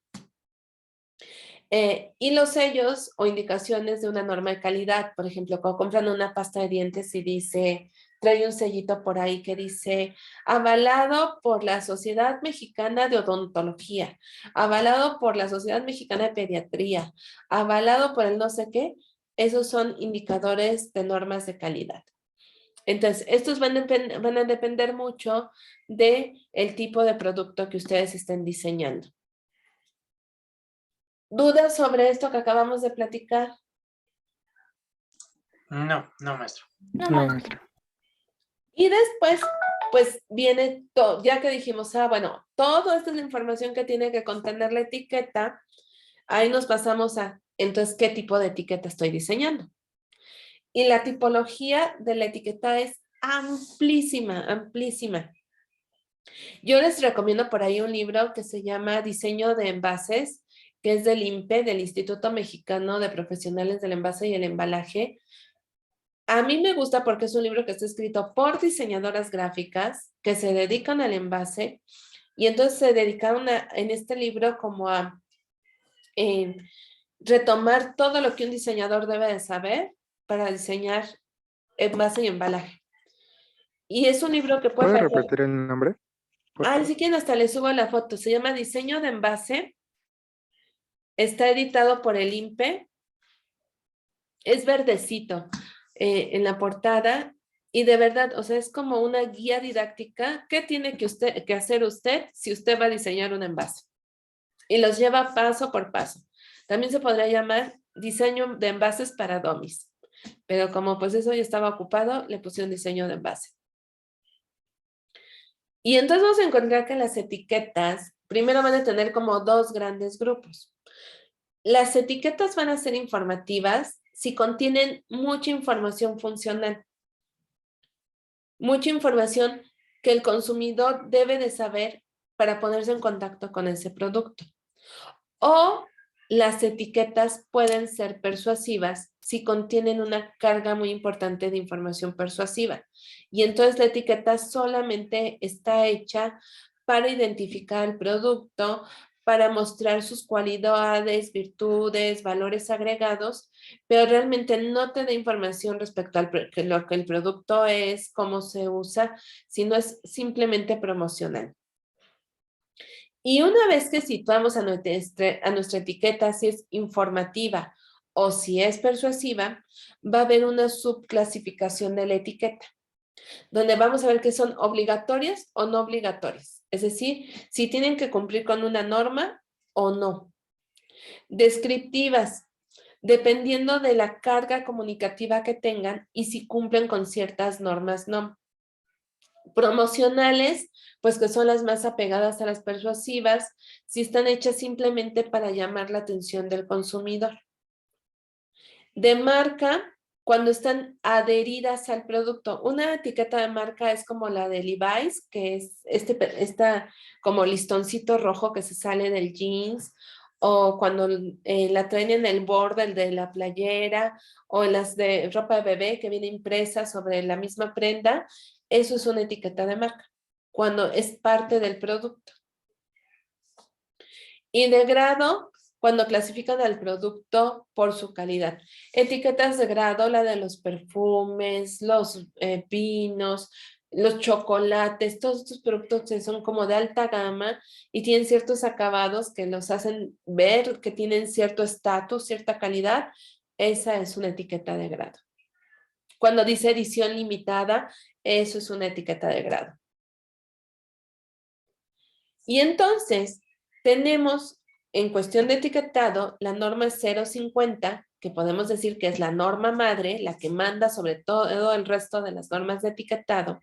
Y los sellos o indicaciones de una norma de calidad, por ejemplo, cuando compran una pasta de dientes y trae un sellito por ahí que dice avalado por la Sociedad Mexicana de Odontología, avalado por la Sociedad Mexicana de Pediatría, avalado por el no sé qué, esos son indicadores de normas de calidad. Entonces, estos van a depender mucho del tipo de producto que ustedes estén diseñando. ¿Dudas sobre esto que acabamos de platicar? No, maestro. No, No, maestra. maestra. Y después, pues viene todo, ya que dijimos, bueno, todo esto es la información que tiene que contener la etiqueta, ahí nos pasamos entonces, ¿qué tipo de etiqueta estoy diseñando? Y la tipología de la etiqueta es amplísima, amplísima. Yo les recomiendo por ahí un libro que se llama Diseño de Envases, que es del INPE, del Instituto Mexicano de Profesionales del Envase y el Embalaje. A mí me gusta porque es un libro que está escrito por diseñadoras gráficas que se dedican al envase y entonces se dedicaron en este libro como a retomar todo lo que un diseñador debe de saber para diseñar envase y embalaje. Y es un libro que puede ¿Puedes parecer... repetir el nombre? Por Ah, favor. si quieren hasta les subo la foto. Se llama Diseño de Envase. Está editado por el INPE. Es verdecito en la portada. Y de verdad, o sea, es como una guía didáctica. ¿Qué tiene que hacer usted si usted va a diseñar un envase? Y los lleva paso por paso. También se podría llamar Diseño de Envases para Dummies. Pero como pues eso ya estaba ocupado, le pusieron diseño de envase. Y entonces vamos a encontrar que las etiquetas primero van a tener como dos grandes grupos. Las etiquetas van a ser informativas si contienen mucha información funcional. Mucha información que el consumidor debe de saber para ponerse en contacto con ese producto. O las etiquetas pueden ser persuasivas si contienen una carga muy importante de información persuasiva. Y entonces la etiqueta solamente está hecha para identificar el producto, para mostrar sus cualidades, virtudes, valores agregados, pero realmente no te da información respecto a lo que el producto es, cómo se usa, sino es simplemente promocional. Y una vez que situamos a nuestra etiqueta, si es informativa o si es persuasiva, va a haber una subclasificación de la etiqueta, donde vamos a ver que son obligatorias o no obligatorias. Es decir, si tienen que cumplir con una norma o no. Descriptivas, dependiendo de la carga comunicativa que tengan y si cumplen con ciertas normas, no. Promocionales, pues que son las más apegadas a las persuasivas, si están hechas simplemente para llamar la atención del consumidor. De marca, cuando están adheridas al producto. Una etiqueta de marca es como la de Levi's, que es esta como listoncito rojo que se sale del jeans, o cuando la traen en el borde de la playera, o en las de ropa de bebé que viene impresa sobre la misma prenda. Eso es una etiqueta de marca, cuando es parte del producto. Y de grado, cuando clasifican al producto por su calidad. Etiquetas de grado, la de los perfumes, los vinos, los chocolates, todos estos productos que son como de alta gama y tienen ciertos acabados que los hacen ver que tienen cierto estatus, cierta calidad. Esa es una etiqueta de grado. Cuando dice edición limitada, eso es una etiqueta de grado. Y entonces tenemos en cuestión de etiquetado la norma 050, que podemos decir que es la norma madre, la que manda sobre todo el resto de las normas de etiquetado.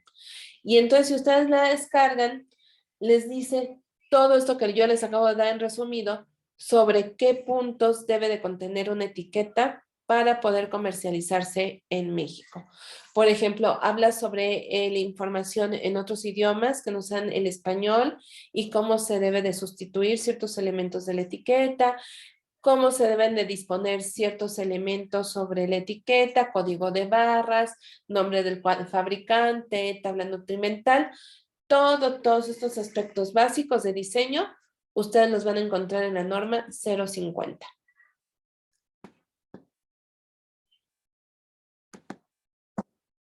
Y entonces si ustedes la descargan, les dice todo esto que yo les acabo de dar en resumido sobre qué puntos debe de contener una etiqueta para poder comercializarse en México. Por ejemplo, habla sobre la información en otros idiomas que no sean el español y cómo se debe de sustituir ciertos elementos de la etiqueta, cómo se deben de disponer ciertos elementos sobre la etiqueta, código de barras, nombre del fabricante, tabla nutrimental, todos estos aspectos básicos de diseño, ustedes los van a encontrar en la norma 050.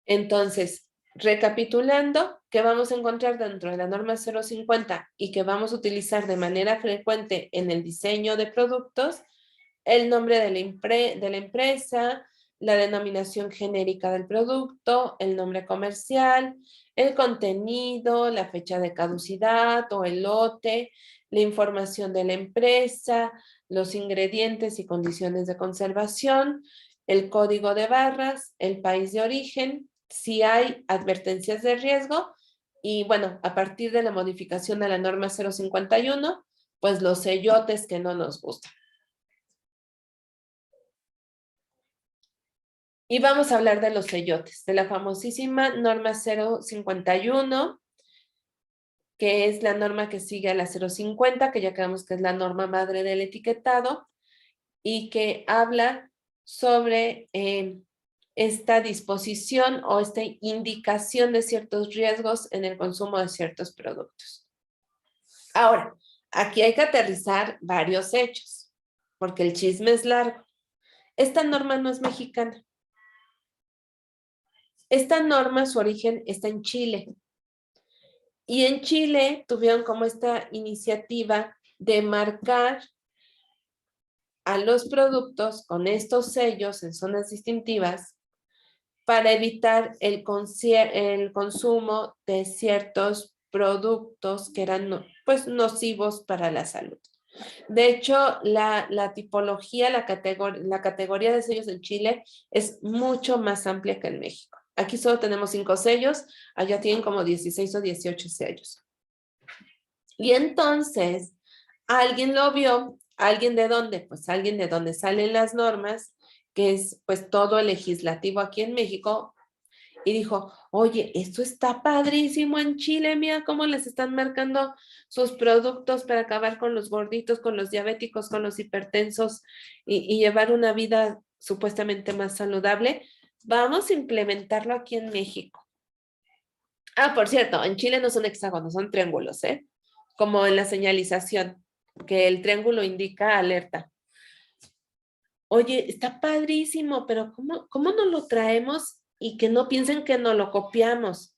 Entonces, recapitulando, ¿qué vamos a encontrar dentro de la norma 050 y que vamos a utilizar de manera frecuente en el diseño de productos? El nombre de la empresa, la denominación genérica del producto, el nombre comercial, el contenido, la fecha de caducidad o el lote, la información de la empresa, los ingredientes y condiciones de conservación, el código de barras, el país de origen, si hay advertencias de riesgo y bueno, a partir de la modificación de la norma 051, pues los sellotes que no nos gustan. Y vamos a hablar de los sellotes, de la famosísima norma 051, que es la norma que sigue a la 050, que ya creemos que es la norma madre del etiquetado, y que habla sobre esta disposición o esta indicación de ciertos riesgos en el consumo de ciertos productos. Ahora, aquí hay que aterrizar varios hechos. porque el chisme es largo. Esta norma no es mexicana. Esta norma, su origen está en Chile. Y en Chile tuvieron como esta iniciativa de marcar a los productos con estos sellos en zonas distintivas para evitar el consumo de ciertos productos que eran pues nocivos para la salud. De hecho, la tipología, la categoría de sellos en Chile es mucho más amplia que en México. Aquí solo tenemos 5 sellos, allá tienen como 16 o 18 sellos. Y entonces, alguien lo vio, ¿alguien de dónde? Pues alguien de donde salen las normas, que es pues todo el legislativo aquí en México, y dijo, oye, esto está padrísimo en Chile, mira cómo les están marcando sus productos para acabar con los gorditos, con los diabéticos, con los hipertensos y llevar una vida supuestamente más saludable. Vamos a implementarlo aquí en México. Ah, por cierto, en Chile no son hexágonos, son triángulos, ¿eh? Como en la señalización, que el triángulo indica alerta. Oye, está padrísimo, pero ¿cómo no lo traemos y que no piensen que no lo copiamos?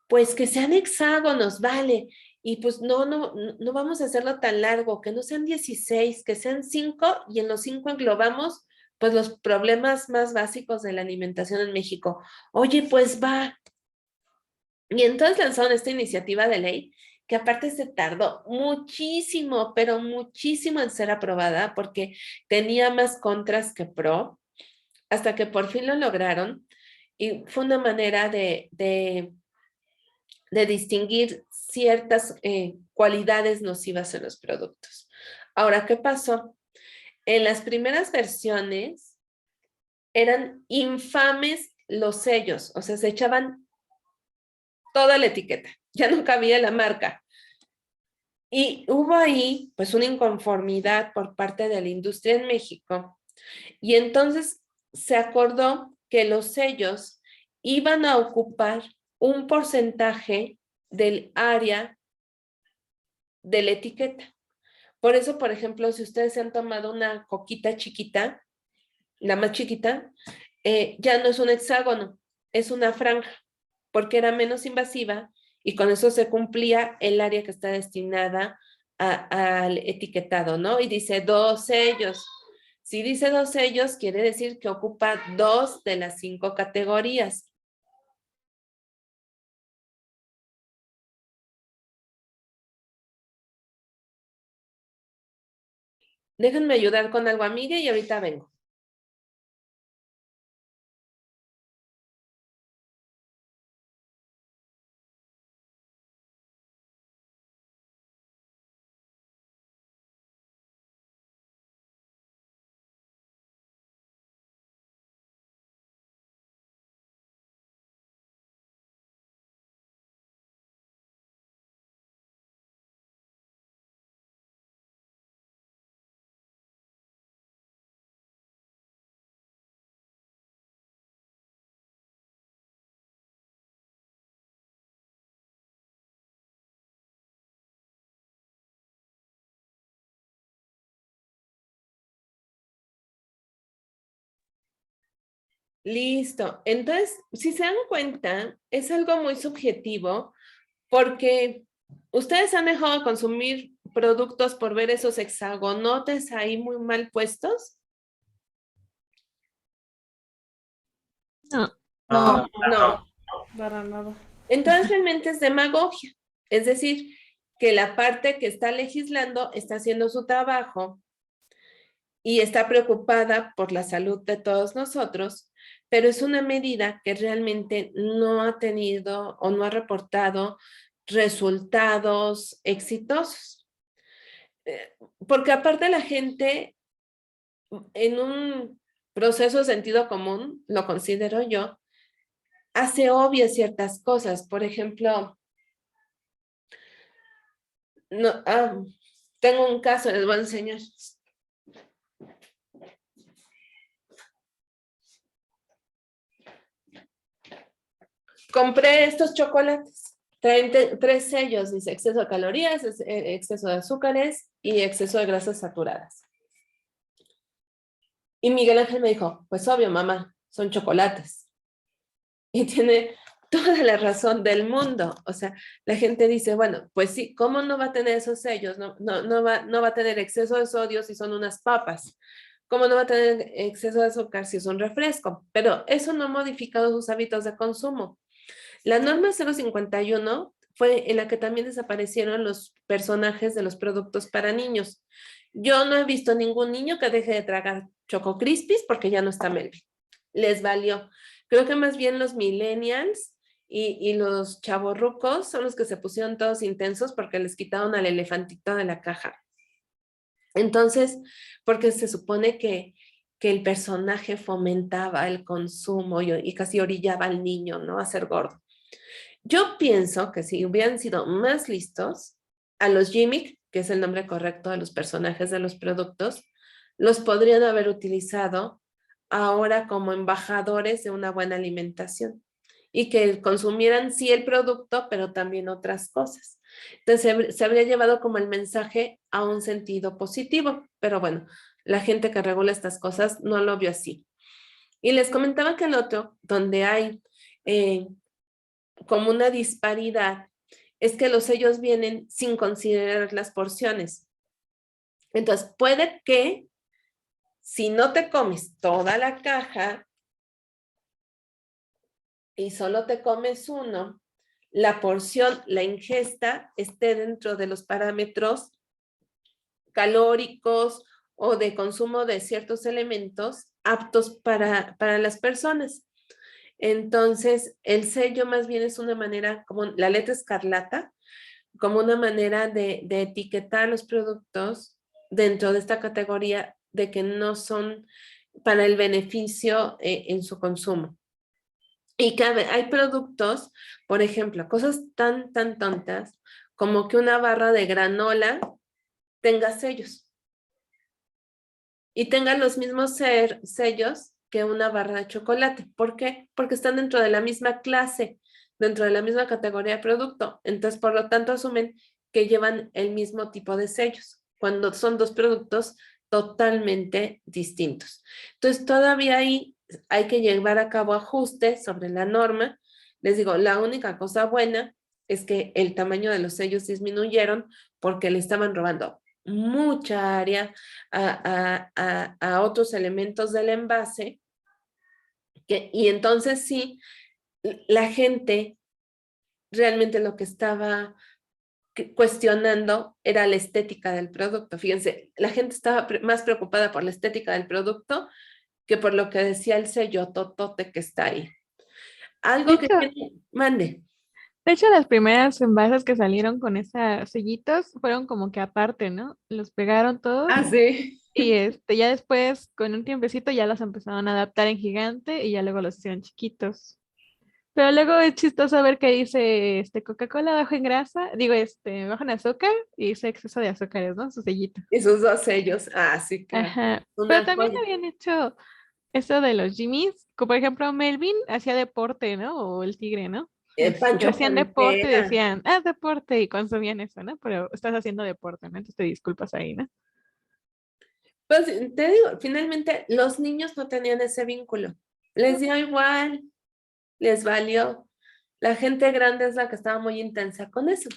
Pues que sean hexágonos, vale. Y pues no vamos a hacerlo tan largo, que no sean 16, que sean 5 y en los 5 englobamos pues los problemas más básicos de la alimentación en México. Oye, pues va. Y entonces lanzaron esta iniciativa de ley que aparte se tardó muchísimo, pero muchísimo en ser aprobada porque tenía más contras que pro, hasta que por fin lo lograron y fue una manera de distinguir ciertas cualidades nocivas en los productos. Ahora, ¿qué pasó? En las primeras versiones eran infames los sellos, o sea, se echaban toda la etiqueta, ya no cabía la marca. Y hubo ahí pues una inconformidad por parte de la industria en México y entonces se acordó que los sellos iban a ocupar un porcentaje del área de la etiqueta. Por eso, por ejemplo, si ustedes se han tomado una coquita chiquita, la más chiquita, ya no es un hexágono, es una franja, porque era menos invasiva y con eso se cumplía el área que está destinada al etiquetado, ¿no? Y dice 2 sellos. Si dice 2 sellos, quiere decir que ocupa 2 de las 5 categorías. Déjenme ayudar con algo, amiga, y ahorita vengo. Listo. Entonces, si se dan cuenta, es algo muy subjetivo porque ustedes han dejado de consumir productos por ver esos hexagonotes ahí muy mal puestos. No. No, No. Para nada. Entonces realmente es demagogia. Es decir, que la parte que está legislando está haciendo su trabajo y está preocupada por la salud de todos nosotros, pero es una medida que realmente no ha tenido o no ha reportado resultados exitosos. Porque aparte la gente, en un proceso de sentido común, lo considero yo, hace obvias ciertas cosas. Por ejemplo, no, tengo un caso, les voy a enseñar. Compré estos chocolates, traen 3 sellos, dice exceso de calorías, exceso de azúcares y exceso de grasas saturadas. Y Miguel Ángel me dijo, pues obvio, mamá, son chocolates. Y tiene toda la razón del mundo. O sea, la gente dice, bueno, pues sí, ¿cómo no va a tener esos sellos? No va a tener exceso de sodio si son unas papas. ¿Cómo no va a tener exceso de azúcar si es un refresco? Pero eso no ha modificado sus hábitos de consumo. La norma 051 fue en la que también desaparecieron los personajes de los productos para niños. Yo no he visto ningún niño que deje de tragar Choco Crispies porque ya no está Melvin. Les valió. Creo que más bien los millennials y los chavorrucos son los que se pusieron todos intensos porque les quitaron al elefantito de la caja. Entonces, porque se supone que el personaje fomentaba el consumo y casi orillaba al niño, ¿no? A ser gordo. Yo pienso que si hubieran sido más listos, a los gimmick, que es el nombre correcto de los personajes de los productos, los podrían haber utilizado ahora como embajadores de una buena alimentación y que consumieran sí el producto, pero también otras cosas. Entonces se habría llevado como el mensaje a un sentido positivo, pero bueno, la gente que regula estas cosas no lo vio así. Y les comentaba que el otro, donde hay como una disparidad, es que los sellos vienen sin considerar las porciones. Entonces, puede que si no te comes toda la caja y solo te comes uno, la porción, la ingesta, esté dentro de los parámetros calóricos o de consumo de ciertos elementos aptos para las personas. Entonces, el sello más bien es una manera, como la letra escarlata, como una manera de etiquetar los productos dentro de esta categoría de que no son para el beneficio en su consumo. Y que hay productos, por ejemplo, cosas tan tontas como que una barra de granola tenga sellos y tenga los mismos sellos que una barra de chocolate. ¿Por qué? Porque están dentro de la misma clase, dentro de la misma categoría de producto. Entonces, por lo tanto, asumen que llevan el mismo tipo de sellos, cuando son 2 productos totalmente distintos. Entonces, todavía ahí hay que llevar a cabo ajustes sobre la norma. Les digo, la única cosa buena es que el tamaño de los sellos disminuyeron porque le estaban robando mucha área a otros elementos del envase, y entonces sí, la gente realmente lo que estaba cuestionando era la estética del producto. Fíjense, la gente estaba más preocupada por la estética del producto que por lo que decía el sello totote que está ahí. Algo que mande. De hecho, las primeras envases que salieron con esos sellitos fueron como que aparte, ¿no? Los pegaron todos Ah, sí. y ya después, con un tiempecito, ya los empezaron a adaptar en gigante y ya luego los hicieron chiquitos. Pero luego es chistoso ver que dice Coca-Cola bajo en grasa, digo, bajo en azúcar y dice exceso de azúcares, ¿no? Su sellito. Y sus 2 sellos. Ah, sí, claro. Ajá. Pero Una también joya. habían hecho eso de los Jimmys, como por ejemplo Melvin hacía deporte, ¿no? O el tigre, ¿no? Pancho Hacían deporte y Pantera. decían, deporte, y consumían eso, ¿no? Pero estás haciendo deporte, ¿no? Entonces te disculpas ahí, ¿no? Pues te digo, finalmente los niños no tenían ese vínculo. Les dio igual, les valió. La gente grande es la que estaba muy intensa con eso.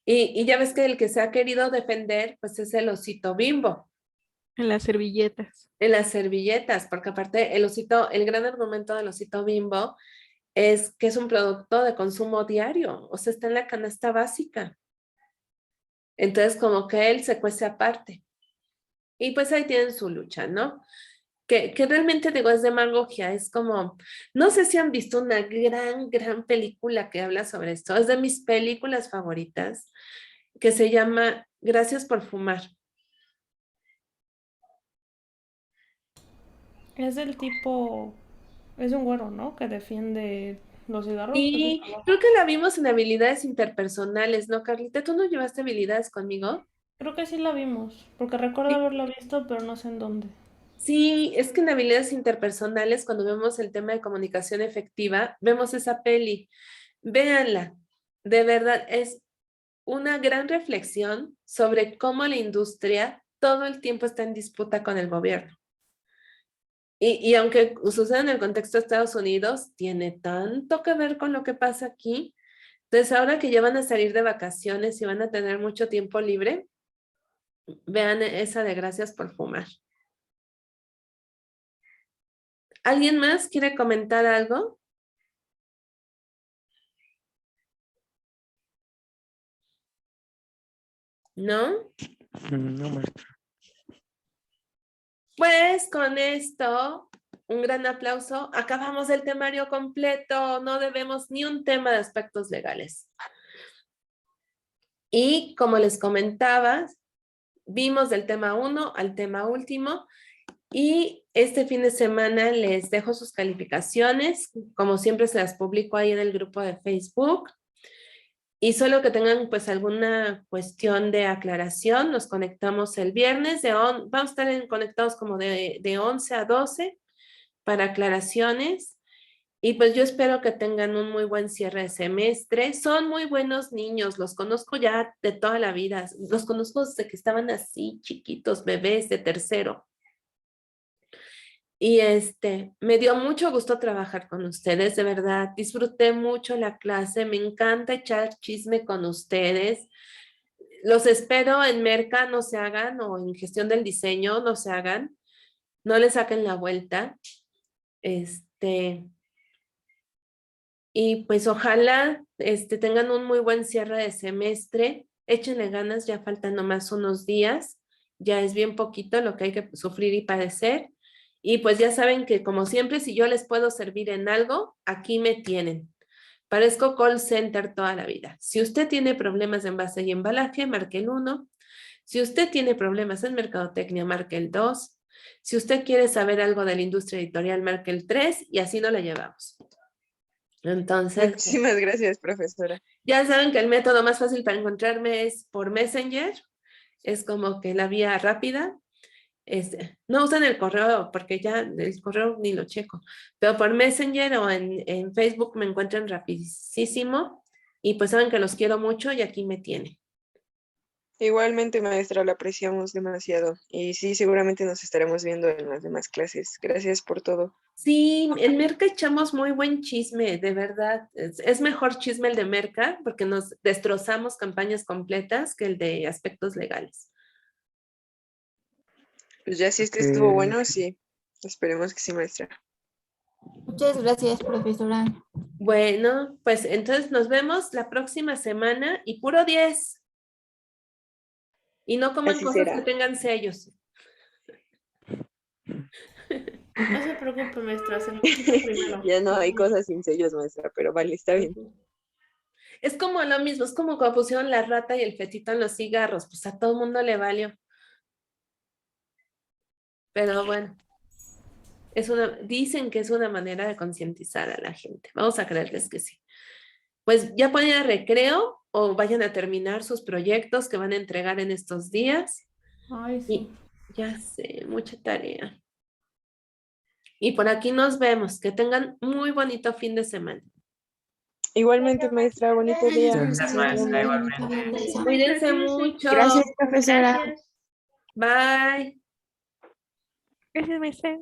Y ya ves que el que se ha querido defender, pues es el osito Bimbo, En las servilletas. en las servilletas, porque aparte el gran argumento del osito Bimbo es que es un producto de consumo diario, o sea, está en la canasta básica. Entonces, como que él se cuece aparte. Y pues ahí tienen su lucha, ¿no? Que realmente digo, es demagogia, es como, no sé si han visto una gran película que habla sobre esto, es de mis películas favoritas, que se llama Gracias por fumar. Es del tipo, es un güero, ¿no? Que defiende los cigarros. Y creo que la vimos en habilidades interpersonales, ¿no, Carlita? ¿Tú no llevaste habilidades conmigo? Creo que sí la vimos, porque recuerdo haberla visto, pero no sé en dónde. Sí, es que en habilidades interpersonales, cuando vemos el tema de comunicación efectiva, vemos esa peli. Véanla. de verdad es una gran reflexión sobre cómo la industria todo el tiempo está en disputa con el gobierno. Y aunque sucede en el contexto de Estados Unidos, tiene tanto que ver con lo que pasa aquí. Entonces, ahora que ya van a salir de vacaciones y van a tener mucho tiempo libre, vean esa de Gracias por Fumar. ¿Alguien más quiere comentar algo? ¿No? No, maestra. Pues con esto, un gran aplauso. Acabamos el temario completo. No debemos ni un tema de aspectos legales. Y como les comentaba, vimos del tema 1 al tema último. Y este fin de semana les dejo sus calificaciones. Como siempre se las publico ahí en el grupo de Facebook. Y solo que tengan pues alguna cuestión de aclaración, nos conectamos el viernes. Vamos a estar conectados como de 11 a 12 para aclaraciones. Y pues yo espero que tengan un muy buen cierre de semestre. Son muy buenos niños, los conozco ya de toda la vida. Los conozco desde que estaban así, chiquitos, bebés de tercero. Y me dio mucho gusto trabajar con ustedes, de verdad. Disfruté mucho la clase, me encanta echar chisme con ustedes. Los espero en Merca, no se hagan, o en gestión del diseño, no se hagan. No le saquen la vuelta. Y pues ojalá tengan un muy buen cierre de semestre. Échenle ganas, ya faltan nomás unos días. Ya es bien poquito lo que hay que sufrir y padecer. Y pues ya saben que como siempre, si yo les puedo servir en algo, aquí me tienen. Parezco call center toda la vida. Si usted tiene problemas de envase y embalaje, marque el 1. Si usted tiene problemas en mercadotecnia, marque el 2. Si usted quiere saber algo de la industria editorial, marque el 3 y así no la llevamos. Entonces, Muchísimas gracias, profesora. ya saben que el método más fácil para encontrarme es por Messenger. Es como que la vía rápida. No usen el correo porque ya el correo ni lo checo, pero por Messenger o en Facebook me encuentran rapidísimo y pues saben que los quiero mucho y aquí me tienen. Igualmente, maestra, la apreciamos demasiado. Y sí, seguramente nos estaremos viendo en las demás clases. Gracias por todo. Sí, en Merca echamos muy buen chisme, de verdad. Es mejor chisme el de Merca porque nos destrozamos campañas completas que el de aspectos legales. Pues ya si estuvo bueno, sí. Esperemos que sí, maestra. Muchas gracias, profesora. Bueno, pues entonces nos vemos la próxima semana y puro 10. Y no coman Así cosas será. que tengan sellos. No se preocupe, maestra, se lo quito primero. Ya no hay cosas sin sellos, maestra, pero vale, está bien. Es como lo mismo, es como cuando pusieron la rata y el fetito en los cigarros, pues a todo el mundo le valió. Pero bueno, dicen que es una manera de concientizar a la gente. Vamos a creerles que sí. Pues ya pueden ir a recreo o vayan a terminar sus proyectos que van a entregar en estos días. Ay, sí. Y ya sé, mucha tarea. Y por aquí nos vemos. Que tengan muy bonito fin de semana. Igualmente, maestra, bonito día. Gracias, maestra, igualmente. Cuídense mucho. Gracias, profesora. Gracias. Bye. Gracias, maestra.